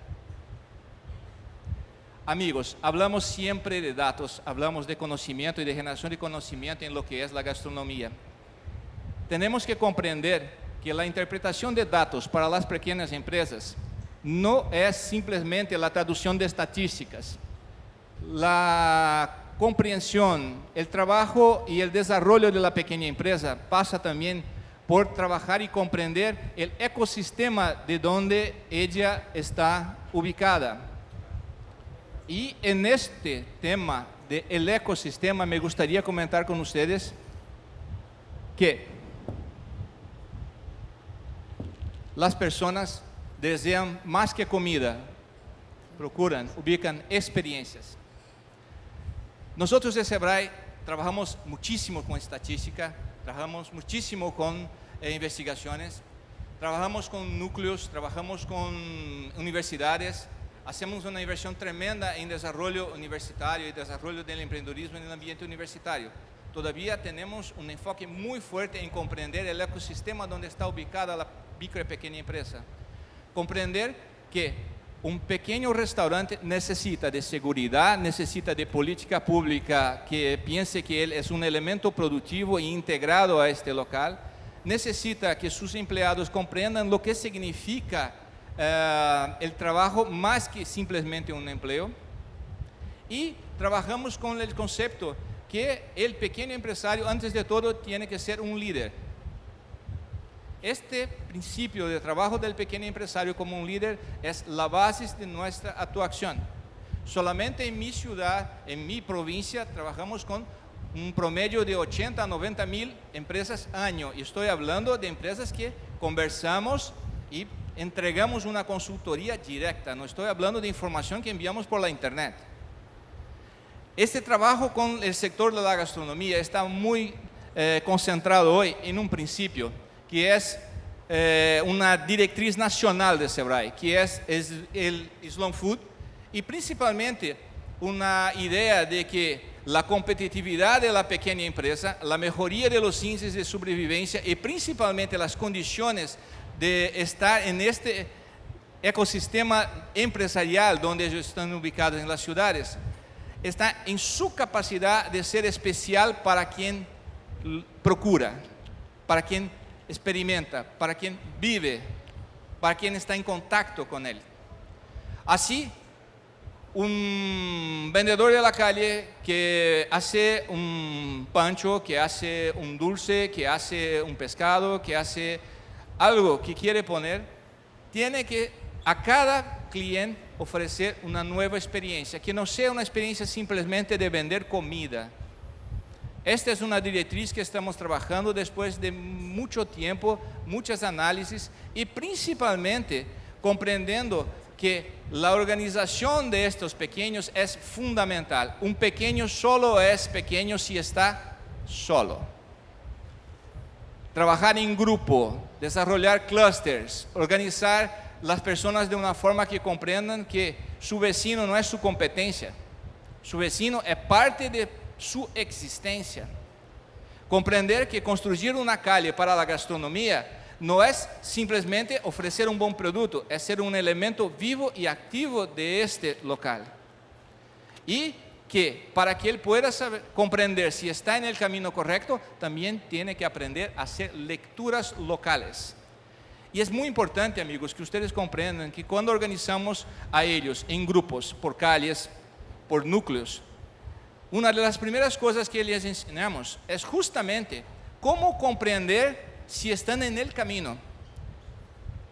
Amigos, hablamos siempre de datos, hablamos de conocimiento y de generación de conocimiento en lo que es la gastronomía. Tenemos que comprender que la interpretación de datos para las pequeñas empresas no es simplemente la traducción de estadísticas. La comprensión, el trabajo y el desarrollo de la pequeña empresa pasa también por trabajar y comprender el ecosistema de donde ella está ubicada. Y en este tema del ecosistema me gustaría comentar con ustedes que las personas desean más que comida, procuran, ubican experiencias. Nosotros de SEBRAE trabajamos muchísimo con estadística, trabajamos muchísimo con investigaciones, trabajamos con núcleos, trabajamos con universidades, hacemos una inversión tremenda en desarrollo universitario y desarrollo del emprendedurismo en el ambiente universitario. Todavía tenemos un enfoque muy fuerte en comprender el ecosistema donde está ubicada la micro y pequeña empresa. Comprender que un pequeño restaurante necesita de seguridad, necesita de política pública que piense que él es un elemento productivo e integrado a este local, necesita que sus empleados comprendan lo que significa el trabajo más que simplemente un empleo, y trabajamos con el concepto que el pequeño empresario antes de todo tiene que ser un líder. Este principio de trabajo del pequeño empresario como un líder es la base de nuestra actuación. Solamente en mi ciudad, en mi provincia, trabajamos con un promedio de 80 a 90 mil empresas año. Y estoy hablando de empresas que conversamos y entregamos una consultoría directa. No estoy hablando de información que enviamos por la internet. Este trabajo con el sector de la gastronomía está muy concentrado hoy en un principio, que es una directriz nacional de SEBRAE, que es el Slow Food, y principalmente una idea de que la competitividad de la pequeña empresa, la mejoría de los índices de sobrevivencia y principalmente las condiciones de estar en este ecosistema empresarial donde ellos están ubicados en las ciudades, está en su capacidad de ser especial para quien procura, para quien experimenta, para quien vive, para quien está en contacto con él. Así, un vendedor de la calle que hace un pancho, que hace un dulce, que hace un pescado, que hace algo que quiere poner, tiene que a cada cliente ofrecer una nueva experiencia, que no sea una experiencia simplemente de vender comida. Esta es una directriz que estamos trabajando después de mucho tiempo, muchos análisis y principalmente comprendiendo que la organización de estos pequeños es fundamental. Un pequeño solo es pequeño si está solo. Trabajar en grupo, desarrollar clusters, organizar las personas de una forma que comprendan que su vecino no es su competencia, su vecino es parte de su existencia. Comprender que construir una calle para la gastronomía no es simplemente ofrecer un buen producto, es ser un elemento vivo y activo de este local. Y que para que él pueda comprender si está en el camino correcto, también tiene que aprender a hacer lecturas locales. Y es muy importante, amigos, que ustedes comprendan que cuando organizamos a ellos en grupos, por calles, por núcleos, una de las primeras cosas que les enseñamos es justamente cómo comprender si están en el camino.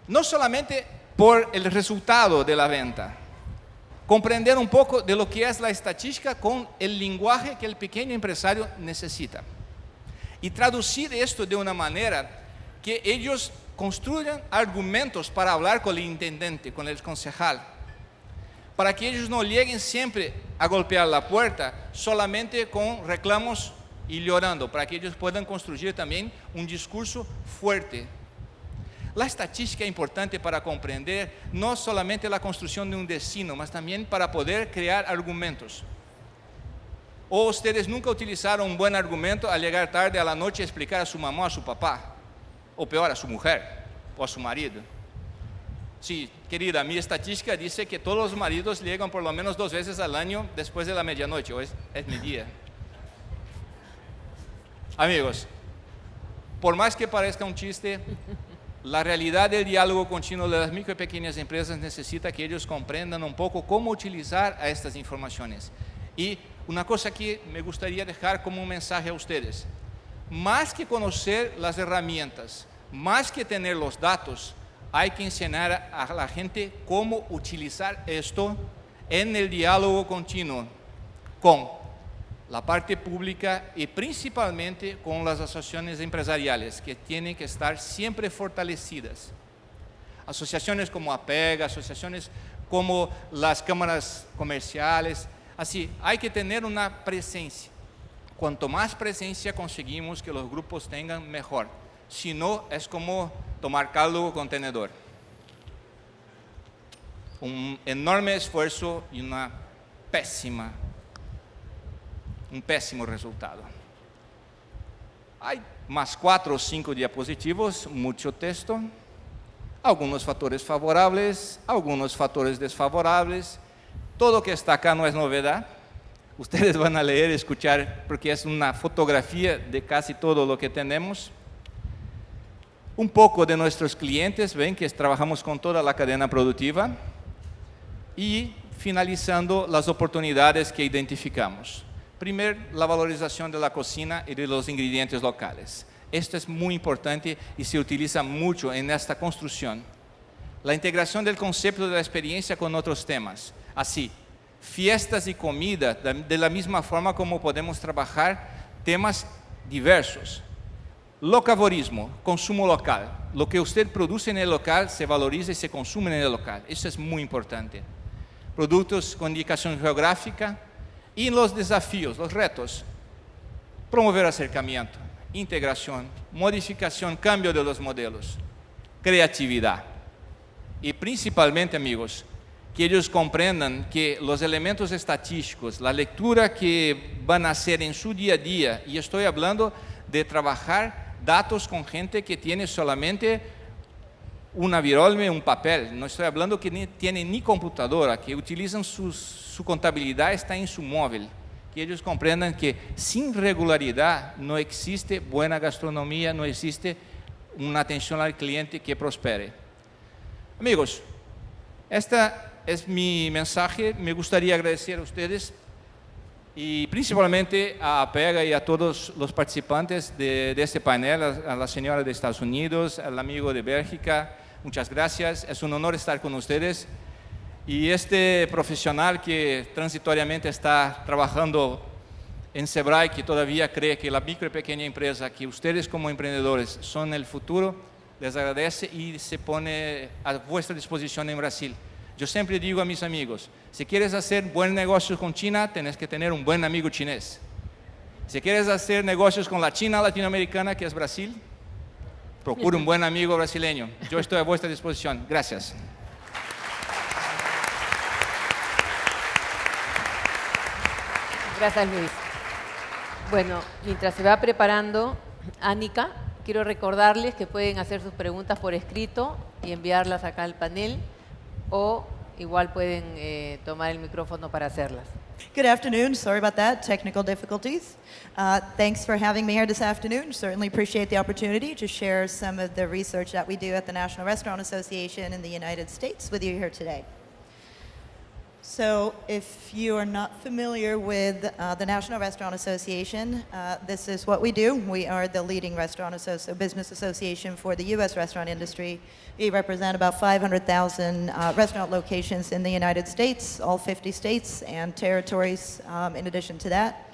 No solamente por el resultado de la venta, comprender un poco de lo que es la estadística con el lenguaje que el pequeño empresario necesita. Y traducir esto de una manera que ellos construyan argumentos para hablar con el intendente, con el concejal, para que ellos no lleguen siempre a golpear la puerta solamente con reclamos y llorando, para que ellos puedan construir también un discurso fuerte. La estatística es importante para comprender no solamente la construcción de un destino, mas también para poder crear argumentos. ¿O ustedes nunca utilizaron un buen argumento al llegar tarde a la noche a explicar a su mamá o a su papá? O peor, a su mujer o a su marido. Sí, querida, mi estadística dice que todos los maridos llegan por lo menos 2 veces al año después de la medianoche. Hoy es mi día. Amigos, por más que parezca un chiste, la realidad del diálogo continuo de las micro y pequeñas empresas necesita que ellos comprendan un poco cómo utilizar a estas informaciones. Y una cosa que me gustaría dejar como un mensaje a ustedes. Más que conocer las herramientas, más que tener los datos, hay que enseñar a la gente cómo utilizar esto en el diálogo continuo con la parte pública y principalmente con las asociaciones empresariales, que tienen que estar siempre fortalecidas. Asociaciones como apega, asociaciones como las cámaras comerciales, así, hay que tener una presencia. Cuanto más presencia conseguimos que los grupos tengan, mejor. Si no, es como tomar caldo con tenedor. Un enorme esfuerzo y un pésimo resultado. Hay más 4 o 5 diapositivos, mucho texto, algunos factores favorables, algunos factores desfavorables. Todo que está acá no es novedad. Ustedes van a leer, escuchar, porque es una fotografía de casi todo lo que tenemos. Un poco de nuestros clientes, ven que trabajamos con toda la cadena productiva. Y finalizando las oportunidades que identificamos. Primero, la valorización de la cocina y de los ingredientes locales. Esto es muy importante y se utiliza mucho en esta construcción. La integración del concepto de la experiencia con otros temas. Así, fiestas y comida, de la misma forma como podemos trabajar temas diversos. Locavorismo, consumo local. Lo que usted produce en el local se valoriza y se consume en el local. Eso es muy importante. Productos con indicación geográfica y los desafíos, los retos. Promover acercamiento, integración, modificación, cambio de los modelos, creatividad. Y principalmente, amigos, que ellos comprendan que los elementos estatísticos, la lectura que van a hacer en su día a día, y estoy hablando de trabajar datos con gente que tiene solamente una virolme, un papel, no estoy hablando que tienen ni computadora, que utilizan su contabilidad está en su móvil, que ellos comprendan que sin regularidad no existe buena gastronomía, no existe una atención al cliente que prospere. Amigos, este es mi mensaje. Me gustaría agradecer a ustedes y principalmente a Apega y a todos los participantes de este panel, a la señora de Estados Unidos, al amigo de Bélgica. Muchas gracias, es un honor estar con ustedes. Y este profesional que transitoriamente está trabajando en SEBRAE, que todavía cree que la micro y pequeña empresa, que ustedes como emprendedores son el futuro, les agradece y se pone a vuestra disposición en Brasil. Yo siempre digo a mis amigos, si quieres hacer buen negocio con China, tienes que tener un buen amigo chinés. Si quieres hacer negocios con la China latinoamericana, que es Brasil, procura un buen amigo brasileño. Yo estoy a vuestra disposición. Gracias. Gracias, Luis. Bueno, mientras se va preparando Annika, quiero recordarles que pueden hacer sus preguntas por escrito y enviarlas acá al panel, o igual pueden tomar el micrófono para hacerlas. Good afternoon. Sorry about that, technical difficulties. Thanks for having me here this afternoon. Certainly appreciate the opportunity to share some of the research that we do at the National Restaurant Association in the United States with you here today. So if you are not familiar with the National Restaurant Association, this is what we do. We are the leading business association for the U.S. restaurant industry. We represent about 500,000 restaurant locations in the United States, all 50 states and territories in addition to that.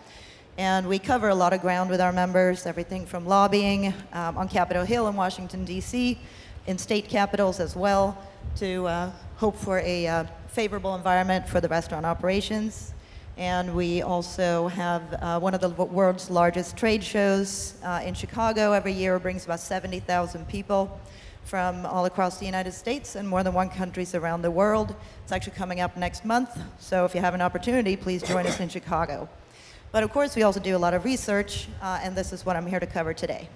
And we cover a lot of ground with our members, everything from lobbying on Capitol Hill in Washington, D.C., in state capitals as well, to hope for a favorable environment for the restaurant operations. And we also have one of the world's largest trade shows in Chicago every year. It brings about 70,000 people. from all across the United States and more than 1 countries around the world. It's actually coming up next month, so if you have an opportunity, please join us in Chicago. But of course, we also do a lot of research, and this is what I'm here to cover today.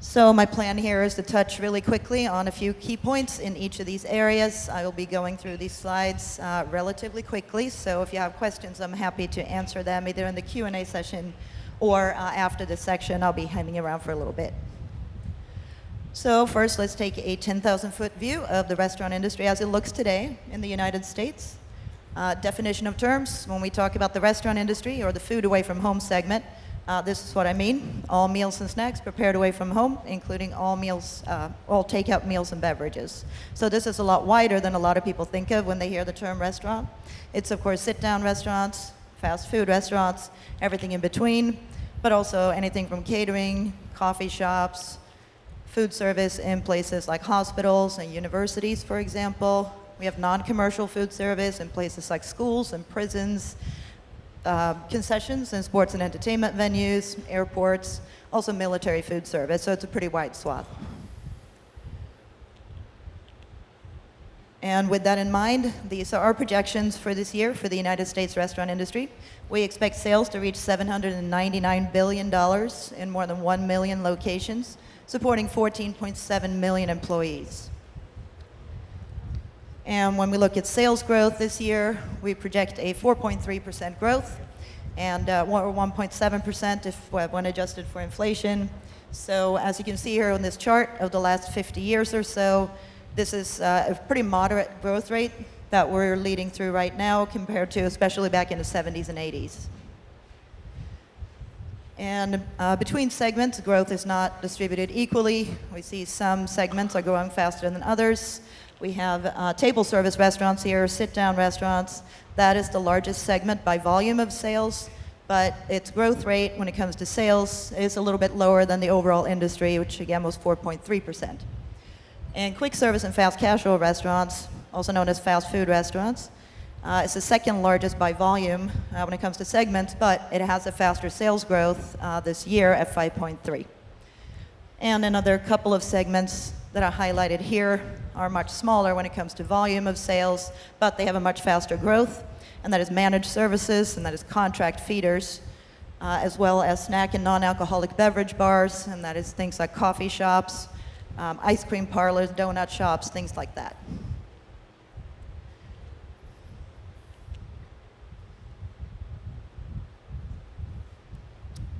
So my plan here is to touch really quickly on a few key points in each of these areas. I will be going through these slides relatively quickly, so if you have questions, I'm happy to answer them either in the Q&A session or after this section. I'll be hanging around for a little bit. So first, let's take a 10,000-foot view of the restaurant industry as it looks today in the United States. Definition of terms, when we talk about the restaurant industry or the food away from home segment, this is what I mean. All meals and snacks prepared away from home, including all meals, all takeout meals and beverages. So this is a lot wider than a lot of people think of when they hear the term restaurant. It's, of course, sit-down restaurants, fast food restaurants, everything in between, but also anything from catering, coffee shops, food service in places like hospitals and universities, for example. We have non-commercial food service in places like schools and prisons, concessions in sports and entertainment venues, airports, also military food service, so it's a pretty wide swath. And with that in mind, these are our projections for this year for the United States restaurant industry. We expect sales to reach $799 billion in more than 1 million locations, supporting 14.7 million employees. And when we look at sales growth this year, we project a 4.3% growth and 1.7% when adjusted for inflation. So as you can see here on this chart of the last 50 years or so, this is a pretty moderate growth rate that we're leading through right now compared to especially back in the 70s and 80s. And between segments, growth is not distributed equally. We see some segments are growing faster than others. We have table service restaurants here, sit-down restaurants. That is the largest segment by volume of sales, but its growth rate when it comes to sales is a little bit lower than the overall industry, which again was 4.3%. And quick service and fast casual restaurants, also known as fast food restaurants, it's the second largest by volume when it comes to segments, but it has a faster sales growth this year at 5.3. And another couple of segments that are highlighted here are much smaller when it comes to volume of sales, but they have a much faster growth, and that is managed services, and that is contract feeders, as well as snack and non-alcoholic beverage bars, and that is things like coffee shops, ice cream parlors, donut shops, things like that.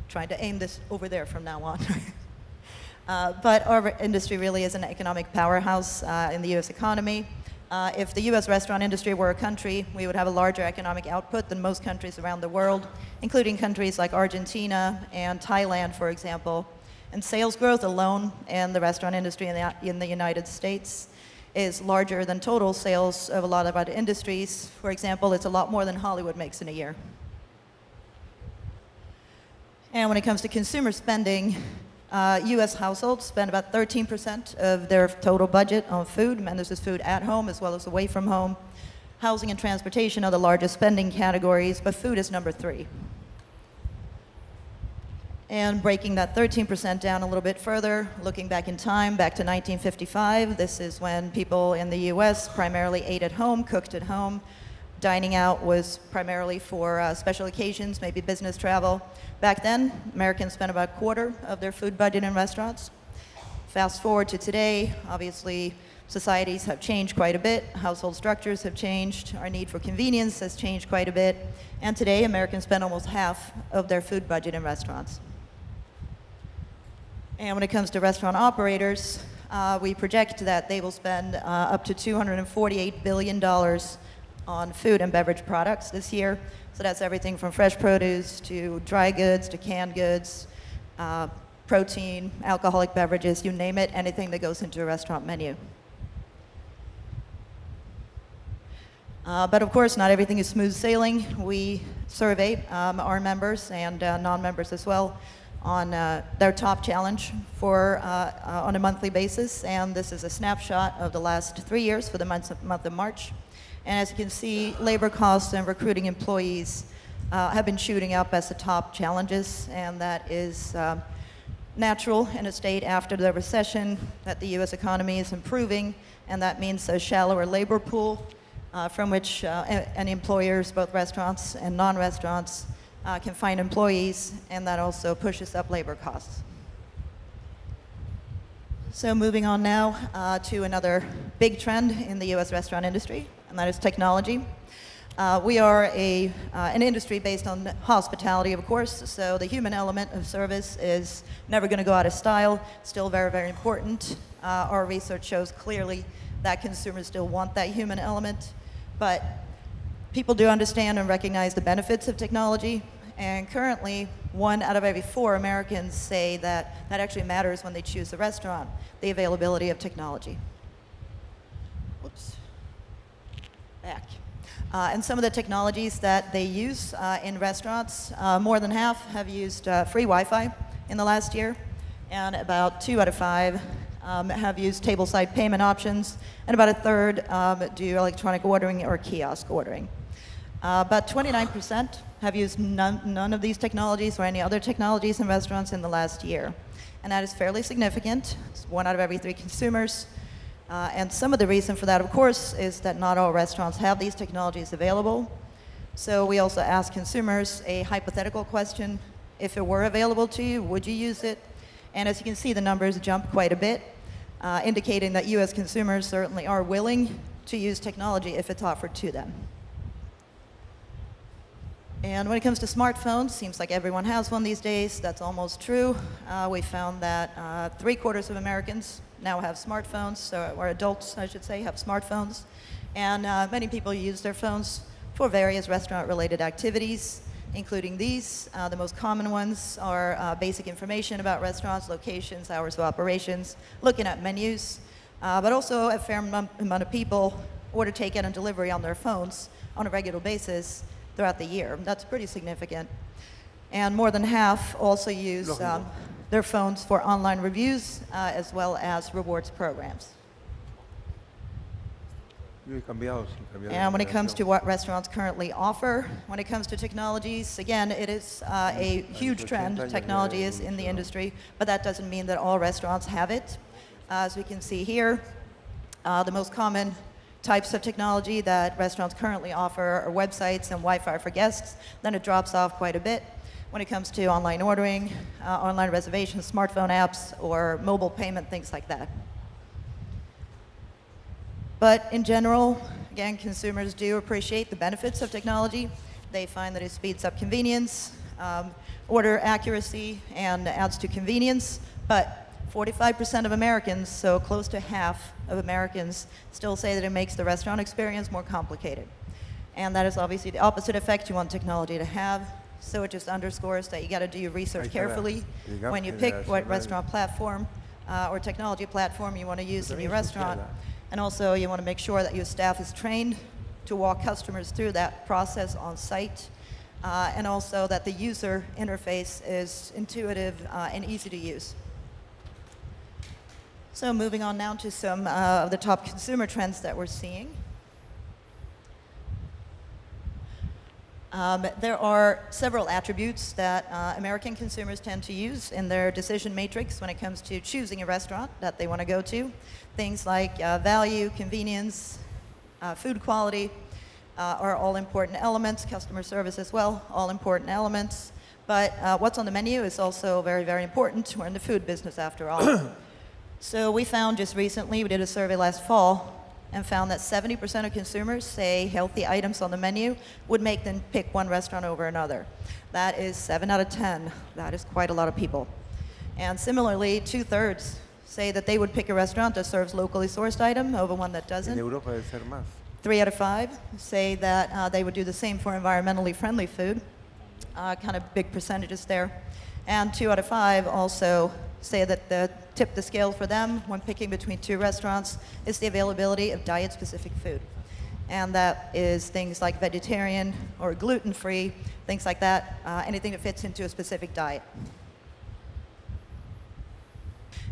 Trying to aim this over there from now on. But our industry really is an economic powerhouse in the U.S. economy. If the U.S. restaurant industry were a country, we would have a larger economic output than most countries around the world, including countries like Argentina and Thailand, for example. And sales growth alone in the restaurant industry in the United States is larger than total sales of a lot of other industries. For example, it's a lot more than Hollywood makes in a year. And when it comes to consumer spending, U.S. households spend about 13% of their total budget on food, and this is food at home as well as away from home. Housing and transportation are the largest spending categories, but food is number 3. And breaking that 13% down a little bit further, looking back in time, back to 1955, this is when people in the U.S. primarily ate at home, cooked at home. Dining out was primarily for special occasions, maybe business travel. Back then, Americans spent about a quarter of their food budget in restaurants. Fast forward to today, obviously societies have changed quite a bit, household structures have changed, our need for convenience has changed quite a bit, and today Americans spend almost half of their food budget in restaurants. And when it comes to restaurant operators, we project that they will spend up to $248 billion on food and beverage products this year. So that's everything from fresh produce to dry goods to canned goods, protein, alcoholic beverages, you name it, anything that goes into a restaurant menu. But of course, not everything is smooth sailing. We survey our members and non-members as well on their top challenge on a monthly basis. And this is a snapshot of the last 3 years for the month of March. And as you can see, labor costs and recruiting employees have been shooting up as the top challenges, and that is natural in a state after the recession that the U.S. economy is improving, and that means a shallower labor pool from which and employers, both restaurants and non-restaurants, can find employees, and that also pushes up labor costs. So moving on now to another big trend in the U.S. restaurant industry, and that is technology. We are an industry based on hospitality, of course, so the human element of service is never going to go out of style, still very, very important. Our research shows clearly that consumers still want that human element, but people do understand and recognize the benefits of technology, and currently 1 out of every 4 Americans say that actually matters when they choose a restaurant, the availability of technology. Whoops. Back. And some of the technologies that they use in restaurants, more than half have used free Wi-Fi in the last year, and about 2 out of 5 have used tableside payment options, and about a third do electronic ordering or kiosk ordering. About 29% have used none of these technologies or any other technologies in restaurants in the last year. And that is fairly significant. It's 1 out of every 3 consumers. And some of the reason for that, of course, is that not all restaurants have these technologies available. So we also ask consumers a hypothetical question. If it were available to you, would you use it? And as you can see, the numbers jump quite a bit, indicating that U.S. consumers certainly are willing to use technology if it's offered to them. And when it comes to smartphones, seems like everyone has one these days. That's almost true. We found that 3/4 of Americans now have smartphones, or adults, I should say, have smartphones. And many people use their phones for various restaurant-related activities, including these. The most common ones are basic information about restaurants, locations, hours of operations, looking at menus, but also a fair amount of people order takeout and delivery on their phones on a regular basis throughout the year. That's pretty significant. And more than half also use their phones for online reviews as well as rewards programs. And when it comes to what restaurants currently offer, when it comes to technologies, again, it is a huge trend. Technology is in the industry, but that doesn't mean that all restaurants have it. As we can see here, the most common types of technology that restaurants currently offer are websites and Wi-Fi for guests. Then it drops off quite a bit when it comes to online ordering, online reservations, smartphone apps, or mobile payment, things like that. But in general, again, consumers do appreciate the benefits of technology. They find that it speeds up convenience, order accuracy, and adds to convenience. But 45% of Americans, so close to half of Americans, still say that it makes the restaurant experience more complicated. And that is obviously the opposite effect you want technology to have. So it just underscores that you got to do your research carefully when you pick what restaurant platform or technology platform you want to use in your restaurant. And also you want to make sure that your staff is trained to walk customers through that process on site. And also that the user interface is intuitive and easy to use. So moving on now to some of the top consumer trends that we're seeing. There are several attributes that American consumers tend to use in their decision matrix when it comes to choosing a restaurant that they want to go to. Things like value, convenience, food quality are all important elements, customer service as well, all important elements. But what's on the menu is also very, very important. We're in the food business after all. So we found just recently, we did a survey last fall, and found that 70% of consumers say healthy items on the menu would make them pick one restaurant over another. That is 7 out of 10. That is quite a lot of people. And similarly, 2/3 say that they would pick a restaurant that serves locally sourced item over one that doesn't. 3 out of 5 say that they would do the same for environmentally friendly food. Kind of big percentages there. And 2 out of 5 also say that the tip the scale for them when picking between 2 restaurants is the availability of diet-specific food. And that is things like vegetarian or gluten-free, things like that, anything that fits into a specific diet.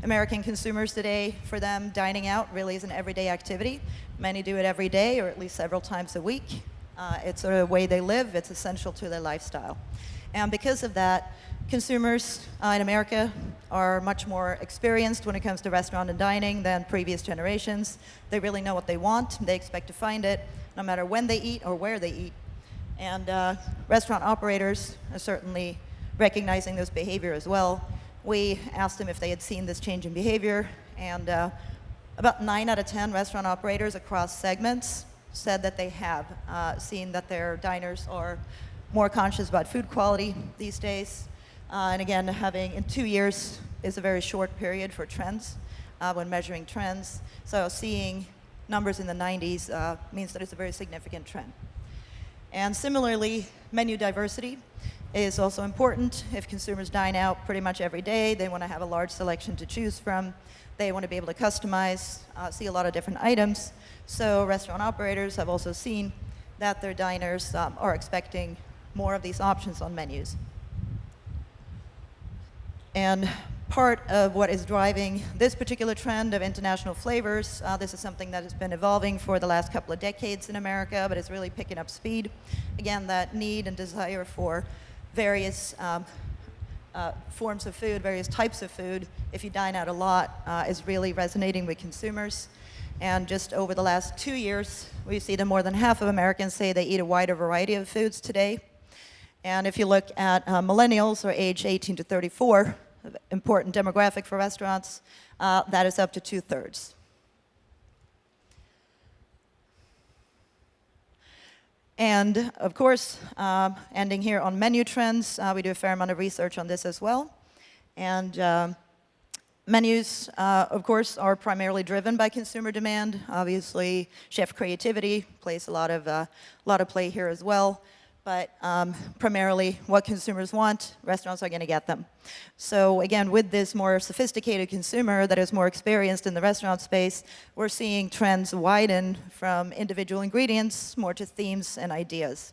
American consumers today, for them, dining out really is an everyday activity. Many do it every day or at least several times a week. It's sort of the way they live. It's essential to their lifestyle. And because of that, consumers in America are much more experienced when it comes to restaurant and dining than previous generations. They really know what they want. They expect to find it no matter when they eat or where they eat. And restaurant operators are certainly recognizing this behavior as well. We asked them if they had seen this change in behavior, and about 9 out of 10 restaurant operators across segments said that they have seen that their diners are more conscious about food quality these days. And again, having in 2 years is a very short period for trends when measuring trends. So seeing numbers in the 90s means that it's a very significant trend. And similarly, menu diversity is also important. If consumers dine out pretty much every day, they want to have a large selection to choose from. They want to be able to customize, see a lot of different items. So restaurant operators have also seen that their diners are expecting more of these options on menus. And part of what is driving this particular trend of international flavors, this is something that has been evolving for the last couple of decades in America, but it's really picking up speed. Again, that need and desire for various forms of food, various types of food, if you dine out a lot, is really resonating with consumers. And just over the last 2 years, we see that more than half of Americans say they eat a wider variety of foods today. And if you look at millennials, or age 18 to 34, important demographic for restaurants, that is up to 2/3. And of course, ending here on menu trends, we do a fair amount of research on this as well. And menus, of course, are primarily driven by consumer demand. Obviously, chef creativity plays a lot of play here as well. But primarily what consumers want, restaurants are going to get them. So again, with this more sophisticated consumer that is more experienced in the restaurant space, we're seeing trends widen from individual ingredients more to themes and ideas.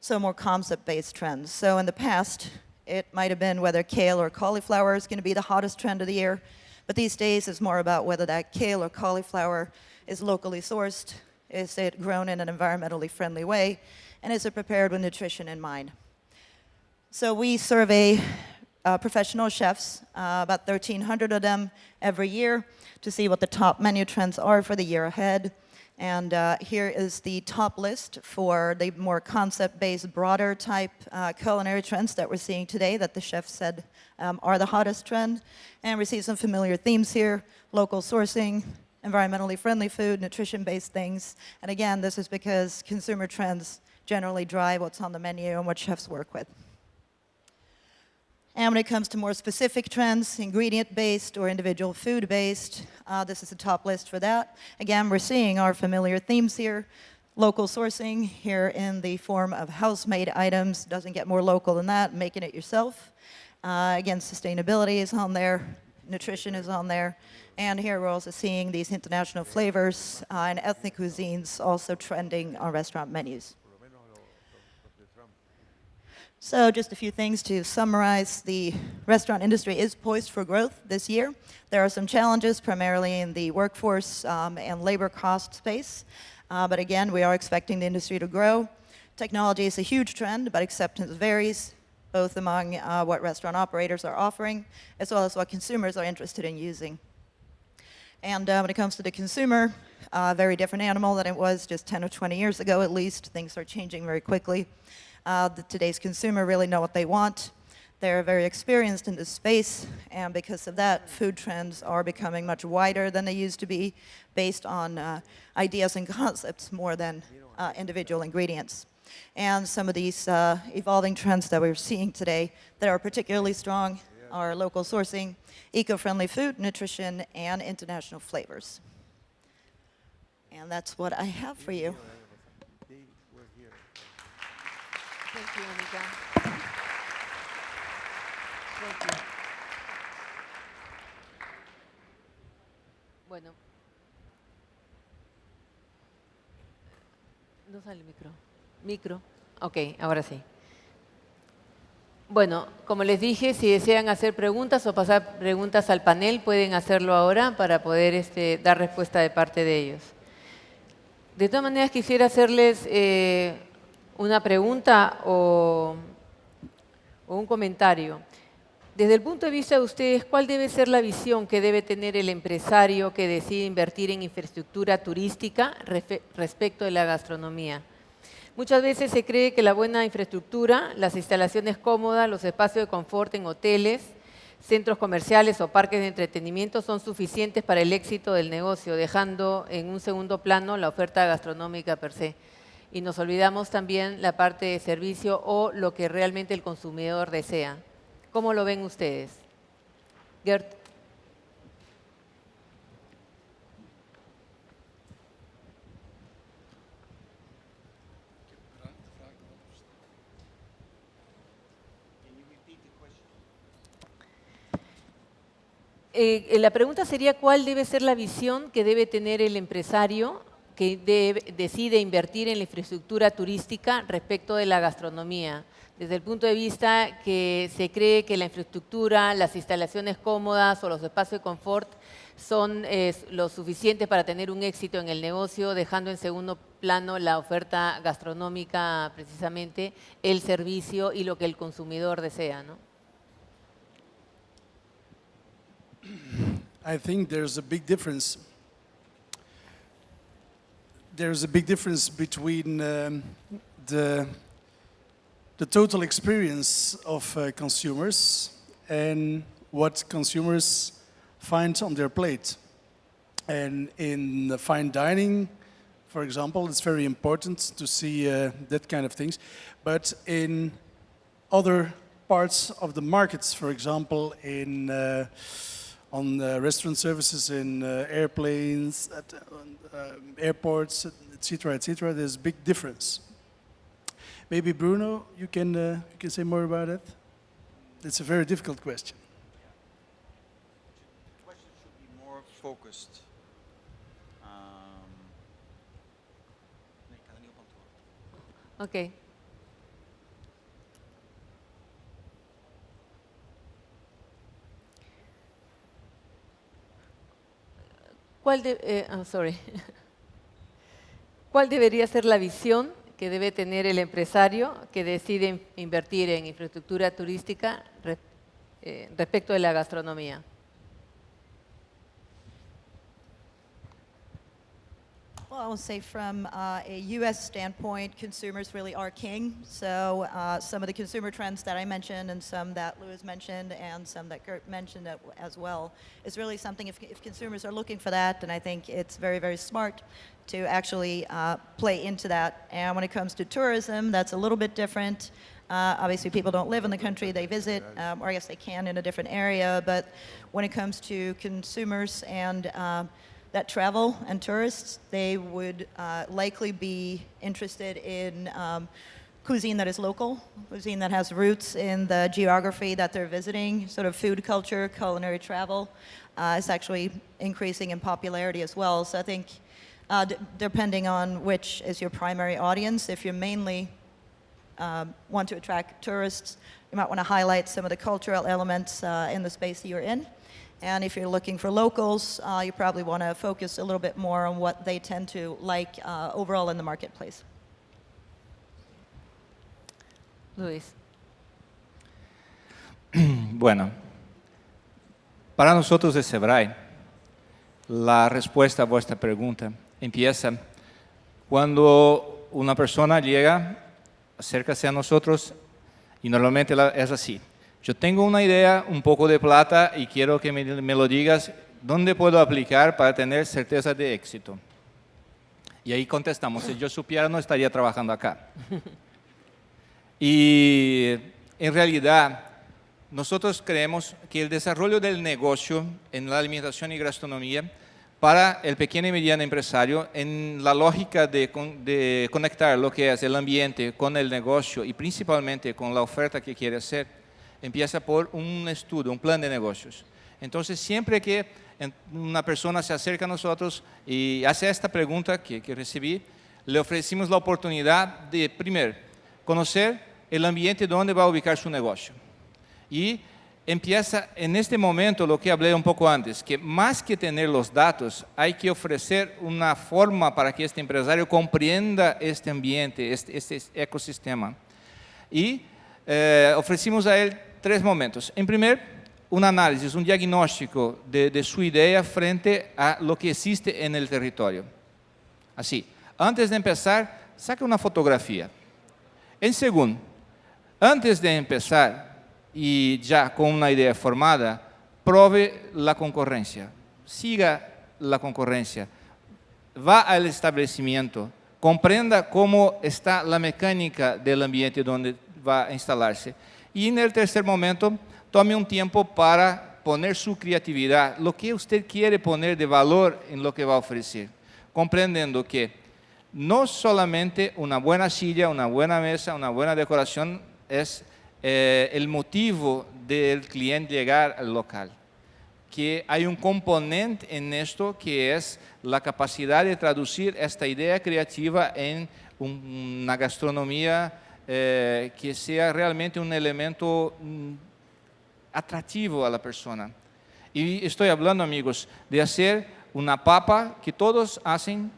So more concept-based trends. So in the past, it might have been whether kale or cauliflower is going to be the hottest trend of the year. But these days, it's more about whether that kale or cauliflower is locally sourced, is it grown in an environmentally friendly way, and is it prepared with nutrition in mind? So we survey professional chefs, about 1,300 of them every year, to see what the top menu trends are for the year ahead. And here is the top list for the more concept-based, broader type culinary trends that we're seeing today that the chef said are the hottest trend. And we see some familiar themes here: local sourcing, environmentally friendly food, nutrition-based things. And again, this is because consumer trends generally drive what's on the menu and what chefs work with. And when it comes to more specific trends, ingredient-based or individual food-based, this is the top list for that. Again, we're seeing our familiar themes here. Local sourcing here in the form of house-made items, doesn't get more local than that, making it yourself. Again, sustainability is on there, nutrition is on there. And here we're also seeing these international flavors and ethnic cuisines also trending on restaurant menus. So just a few things to summarize. The restaurant industry is poised for growth this year. There are some challenges, primarily in the workforce and labor cost space. But again, we are expecting the industry to grow. Technology is a huge trend, but acceptance varies, both among what restaurant operators are offering, as well as what consumers are interested in using. And when it comes to the consumer, a very different animal than it was just 10 or 20 years ago at least. Things are changing very quickly. Today's consumer really know what they want. They're very experienced in this space, and because of that, food trends are becoming much wider than they used to be, based on ideas and concepts more than individual ingredients. And some of these evolving trends that we're seeing today that are particularly strong are local sourcing, eco-friendly food, nutrition, and international flavors. And that's what I have for you. Thank you, Annika. Thank you. Bueno. No sale el micro. Micro. Ok, ahora sí. Bueno, como les dije, si desean hacer preguntas o pasar preguntas al panel, pueden hacerlo ahora para poder dar respuesta de parte de ellos. De todas maneras, quisiera hacerles una pregunta o o un comentario. Desde el punto de vista de ustedes, ¿cuál debe ser la visión que debe tener el empresario que decide invertir en infraestructura turística respecto de la gastronomía? Muchas veces se cree que la buena infraestructura, las instalaciones cómodas, los espacios de confort en hoteles, centros comerciales o parques de entretenimiento son suficientes para el éxito del negocio, dejando en un segundo plano la oferta gastronómica per se. Y nos olvidamos también la parte de servicio o lo que realmente el consumidor desea. ¿Cómo lo ven ustedes? Gert. La pregunta sería, ¿cuál debe ser la visión que debe tener el empresario que decide invertir en la infraestructura turística respecto de la gastronomía? Desde el punto de vista que se cree que la infraestructura, las instalaciones cómodas o los espacios de confort son lo suficiente para tener un éxito en el negocio, dejando en segundo plano la oferta gastronómica, precisamente el servicio y lo que el consumidor desea, ¿no? I think there's a big difference. There's a big difference between the total experience of consumers and what consumers find on their plate. And in the fine dining, for example, it's very important to see that kind of things. But in other parts of the markets, for example, on restaurant services in airplanes, at airports, etc., there's a big difference. Maybe Bruno, you can say more about it. It's a very difficult question. The question should be more focused. Okay. ¿Cuál debería ser la visión que debe tener el empresario que decide invertir en infraestructura turística respecto de la gastronomía? Well, I will say from a U.S. standpoint, consumers really are king. So some of the consumer trends that I mentioned and some that Luiz mentioned and some that Gert mentioned as well is really something, if consumers are looking for that, then I think it's very, very smart to actually play into that. And when it comes to tourism, that's a little bit different. Obviously, people don't live in the country, they visit, or I guess they can in a different area. But when it comes to consumers and that travel and tourists, they would likely be interested in cuisine that is local, cuisine that has roots in the geography that they're visiting, sort of food culture, culinary travel. Is actually increasing in popularity as well. So I think depending on which is your primary audience, if you mainly want to attract tourists, you might want to highlight some of the cultural elements in the space that you're in. And if you're looking for locals, you probably want to focus a little bit more on what they tend to like overall in the marketplace. Luiz. Bueno, para nosotros de SEBRAE, la respuesta a vuestra pregunta empieza cuando una persona llega, acércase a nosotros y normalmente es así. Yo tengo una idea, un poco de plata y quiero que me lo digas, ¿dónde puedo aplicar para tener certeza de éxito? Y ahí contestamos, si yo supiera no estaría trabajando acá. Y en realidad, nosotros creemos que el desarrollo del negocio en la alimentación y gastronomía para el pequeño y mediano empresario, en la lógica de conectar lo que es el ambiente con el negocio y principalmente con la oferta que quiere hacer, empieza por un estudio, un plan de negocios. Entonces, siempre que una persona se acerca a nosotros y hace esta pregunta que recibí, le ofrecimos la oportunidad de, primero, conocer el ambiente donde va a ubicar su negocio. Y empieza en este momento lo que hablé un poco antes, que más que tener los datos, hay que ofrecer una forma para que este empresario comprenda este ambiente, este ecosistema. Y ofrecimos a él 3 momentos. En primer, un análisis, un diagnóstico de su idea frente a lo que existe en el territorio. Así, antes de empezar, saque una fotografía. En segundo, antes de empezar y ya con una idea formada, pruebe la concurrencia, siga la concurrencia, va al establecimiento, comprenda cómo está la mecánica del ambiente donde va a instalarse. Y en el tercer momento, tome un tiempo para poner su creatividad, lo que usted quiere poner de valor en lo que va a ofrecer, comprendiendo que no solamente una buena silla, una buena mesa, una buena decoración es el motivo del cliente llegar al local, que hay un componente en esto que es la capacidad de traducir esta idea creativa en una gastronomía que sea realmente un elemento atractivo a la persona. Y estoy hablando, amigos, de hacer una papa que todos hacen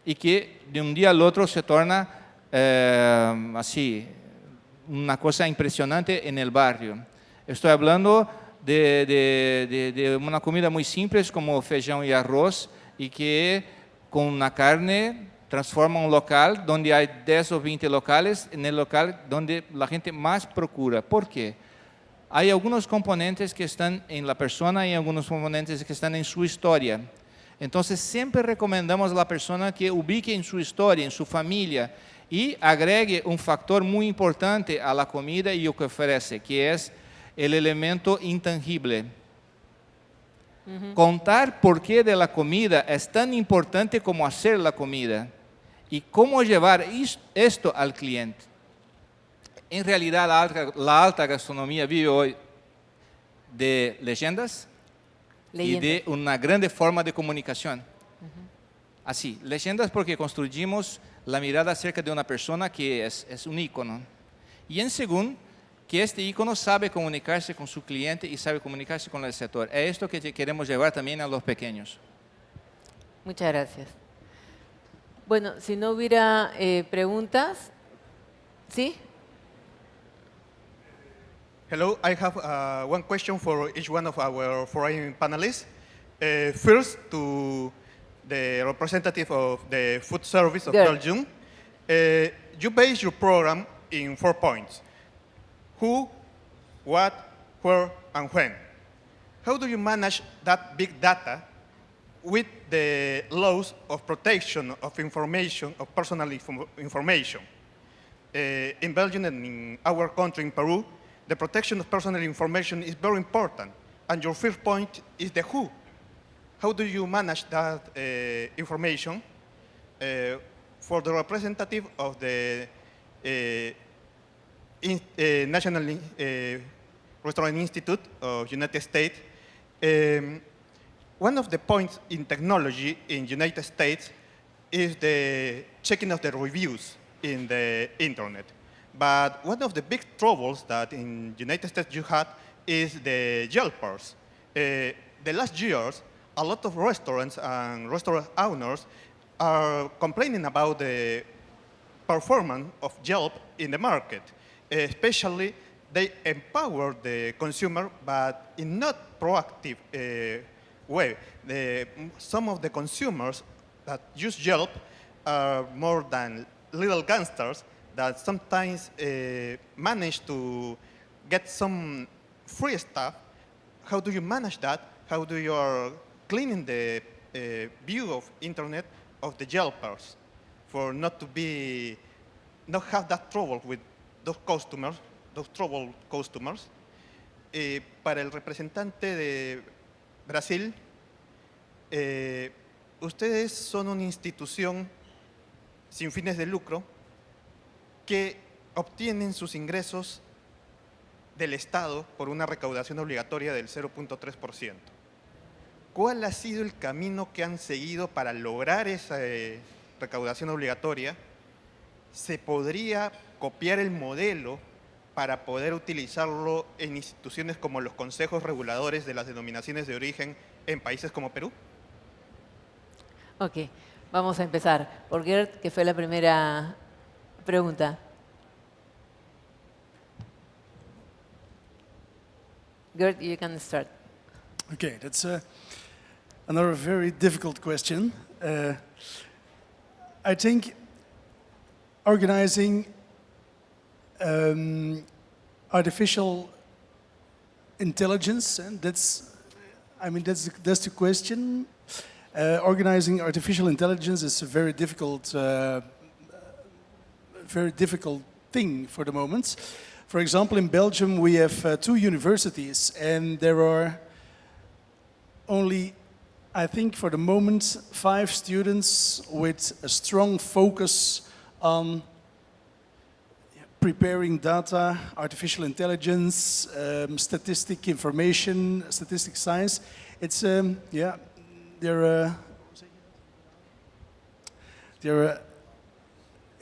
y que de un día al otro se torna así, una cosa impresionante en el barrio. Estoy hablando de una comida muy simple como feijão y arroz y que con una carne transforma un local donde hay 10 o 20 locales en el local donde la gente más procura. ¿Por qué? Hay algunos componentes que están en la persona y algunos componentes que están en su historia. Entonces siempre recomendamos a la persona que ubique en su historia, en su familia y agregue un factor muy importante a la comida y lo que ofrece, que es el elemento intangible. Contar por qué de la comida es tan importante como hacer la comida y cómo llevar esto al cliente. En realidad la alta gastronomía vive hoy de leyendas y de una grande forma de comunicación. Así, leyendas porque construimos la mirada acerca de una persona que es un ícono. Y en segundo, que este ícono sabe comunicarse con su cliente y sabe comunicarse con el sector. Es esto que queremos llevar también a los pequeños. Muchas gracias. Bueno, si no hubiera preguntas, ¿sí? Hello, I have one question for each one of our foreign panelists. First, to the representative of the food service of Gert. Belgium. You base your program in 4 points. Who, what, where, and when. How do you manage that big data with the laws of protection of information, of personal information? In Belgium and in our country, in Peru, the protection of personal information is very important. And your first point is the who. How do you manage that information for the representative of the National Restaurant Institute of United States? One of the points in technology in United States is the checking of the reviews in the internet. But one of the big troubles that in United States you had is the Yelpers. The last years, a lot of restaurants and restaurant owners are complaining about the performance of Yelp in the market. Especially, they empower the consumer, but in not proactive way. Some of the consumers that use Yelp are more than little gangsters that sometimes manage to get some free stuff. How do you manage that? How do you are cleaning the view of internet of the Yelpers for not have that trouble with those customers, those troubled customers? Para el representante de Brasil, ustedes son una institución sin fines de lucro que obtienen sus ingresos del Estado por una recaudación obligatoria del 0.3%. ¿Cuál ha sido el camino que han seguido para lograr esa recaudación obligatoria? ¿Se podría copiar el modelo para poder utilizarlo en instituciones como los consejos reguladores de las denominaciones de origen en países como Perú? Ok, vamos a empezar por Gert, que fue la primera pregunta. Gert, you can start. Okay, that's another very difficult question. I think organizing artificial intelligence, and that's the question. Organizing artificial intelligence is a very difficult thing for the moment. For example, in Belgium we have 2 universities, and there are only, I think for the moment, 5 students with a strong focus on preparing data, artificial intelligence, statistic information, statistic science. It's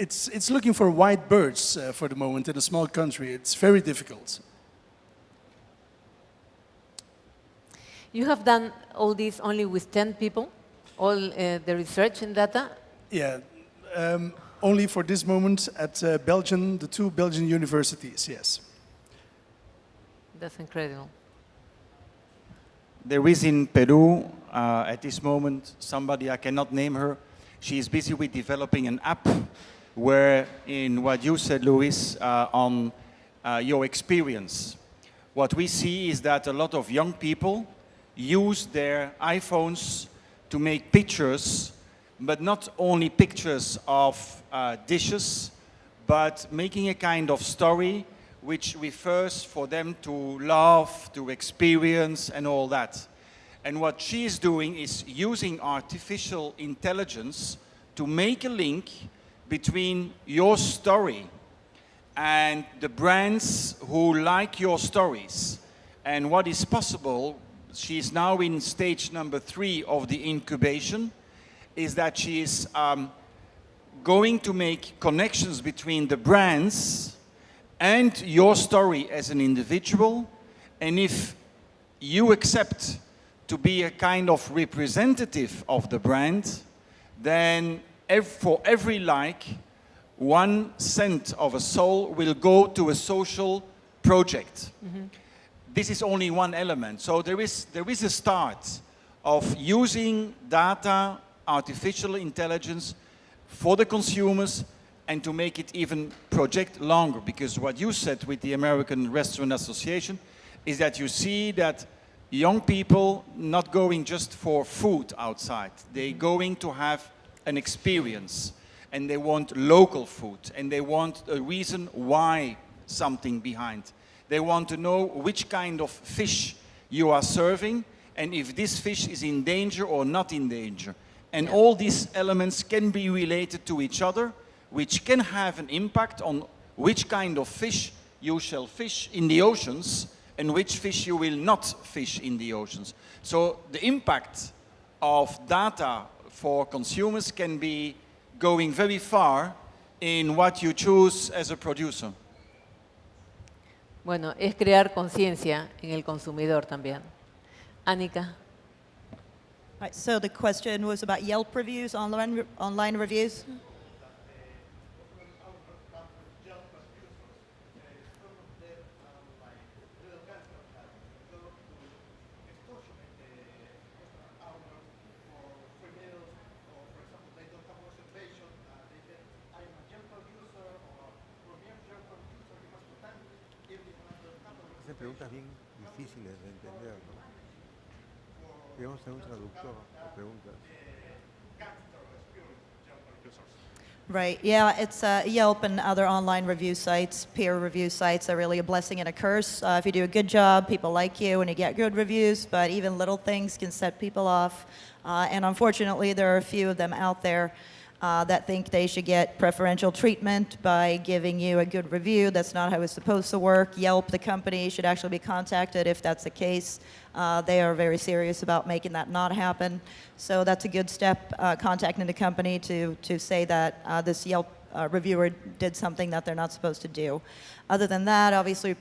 it's looking for white birds for the moment in a small country. It's very difficult. You have done all this only with 10 people, all the research in data? Yeah, only for this moment at Belgium, the 2 Belgian universities, yes. That's incredible. There is in Peru, at this moment, somebody, I cannot name her, she is busy with developing an app where, in what you said, Luiz, on your experience, what we see is that a lot of young people use their iPhones to make pictures, but not only pictures of dishes, but making a kind of story which refers for them to love, to experience, and all that. And what she is doing is using artificial intelligence to make a link between your story and the brands who like your stories. And what is possible, she is now in stage number 3 of the incubation, is that she is going to make connections between the brands and your story as an individual. And if you accept to be a kind of representative of the brand, then for every like, 1 cent of a soul will go to a social project. Mm-hmm. This is only one element. So there is a start of using data, artificial intelligence for the consumers, and to make it even project longer. Because what you said with the American Restaurant Association is that you see that young people not going just for food outside. They're going to have an experience, and they want local food, and they want a reason why something behind. They want to know which kind of fish you are serving, and if this fish is in danger or not in danger. And all these elements can be related to each other, which can have an impact on which kind of fish you shall fish in the oceans and which fish you will not fish in the oceans. So the impact of data for consumers can be going very far in what you choose as a producer. Bueno, es crear conciencia en el consumidor también. Annika. Right, so the question was about Yelp reviews, online reviews. Hacen preguntas bien difíciles de entender, ¿no? Debemos tener un traductor de preguntas. Right, yeah, it's Yelp and other online review sites, peer review sites are really a blessing and a curse. If you do a good job, people like you and you get good reviews, but even little things can set people off. And unfortunately, there are a few of them out there that think they should get preferential treatment by giving you a good review. That's not how it's supposed to work. Yelp, the company, should actually be contacted if that's the case. They are very serious about making that not happen. So that's a good step, contacting the company to say that this Yelp reviewer did something that they're not supposed to do. Other than that, obviously,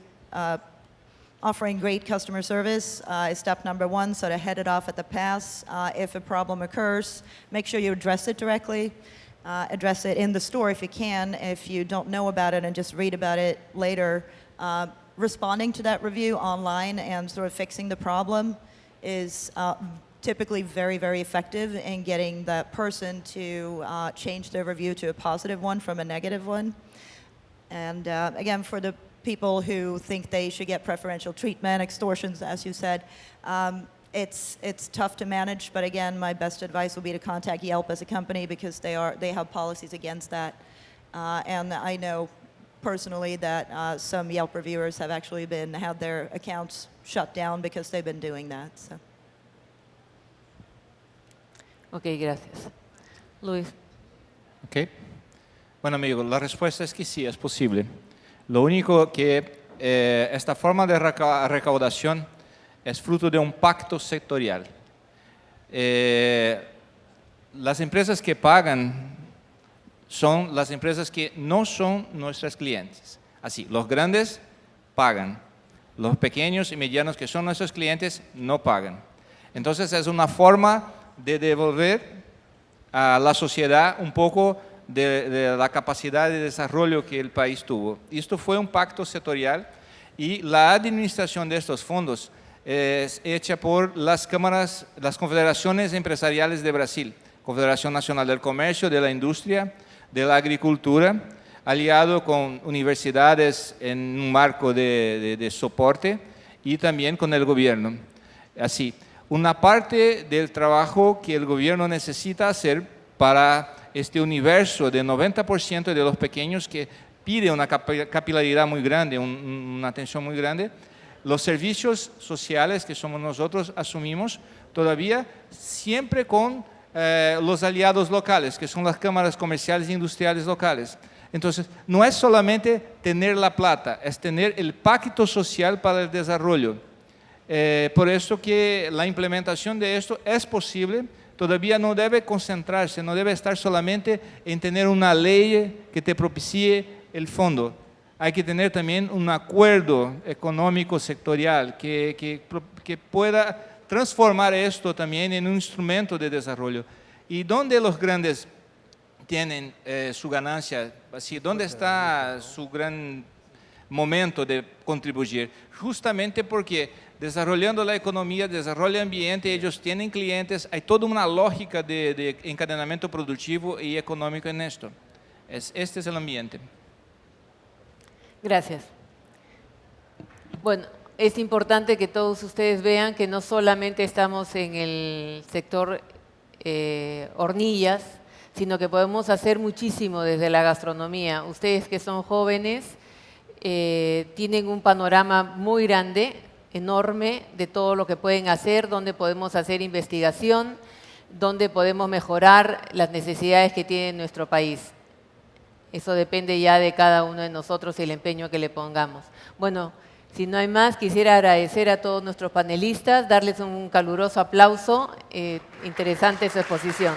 offering great customer service is step number 1, so to head it off at the pass. If a problem occurs, make sure you address it directly. Address it in the store if you can. If you don't know about it and just read about it later, responding to that review online and sort of fixing the problem is typically very, very effective in getting that person to change their review to a positive one from a negative one. And again, for the people who think they should get preferential treatment, extortions, as you said, it's tough to manage, but again, my best advice would be to contact Yelp as a company because they have policies against that. And I know personally that some Yelp reviewers have actually had their accounts shut down because they've been doing that. So. Ok, gracias. Luis. Ok. Bueno, amigos, la respuesta es que sí, es posible. Lo único que esta forma de recaudación es fruto de un pacto sectorial. Las empresas que pagan son las empresas que no son nuestras clientes. Así, los grandes pagan. Los pequeños y medianos que son nuestros clientes no pagan. Entonces es una forma de devolver a la sociedad un poco de la capacidad de desarrollo que el país tuvo. Esto fue un pacto sectorial y la administración de estos fondos es hecha por las cámaras, las confederaciones empresariales de Brasil, Confederación Nacional del Comercio, de la Industria, de la Agricultura, aliado con universidades en un marco de soporte y también con el gobierno. Así, una parte del trabajo que el gobierno necesita hacer para este universo de 90% de los pequeños que pide una capilaridad muy grande, una atención muy grande, los servicios sociales que somos nosotros asumimos todavía siempre con los aliados locales, que son las cámaras comerciales e industriales locales. Entonces, no es solamente tener la plata, es tener el pacto social para el desarrollo. Por eso que la implementación de esto es posible, todavía no debe concentrarse, no debe estar solamente en tener una ley que te propicie el fondo. Hay que tener también un acuerdo económico sectorial que pueda transformar esto también en un instrumento de desarrollo. ¿Y dónde los grandes tienen su ganancia? Así, ¿dónde está su gran momento de contribuir? Justamente porque desarrollando la economía, desarrollo ambiente, ellos tienen clientes, hay toda una lógica de encadenamiento productivo y económico en esto. Este es el ambiente. Gracias. Bueno, es importante que todos ustedes vean que no solamente estamos en el sector hornillas, sino que podemos hacer muchísimo desde la gastronomía. Ustedes que son jóvenes tienen un panorama muy grande, enorme, de todo lo que pueden hacer, donde podemos hacer investigación, donde podemos mejorar las necesidades que tiene nuestro país. Eso depende ya de cada uno de nosotros y el empeño que le pongamos. Bueno, si no hay más, quisiera agradecer a todos nuestros panelistas, darles un caluroso aplauso. Interesante su exposición.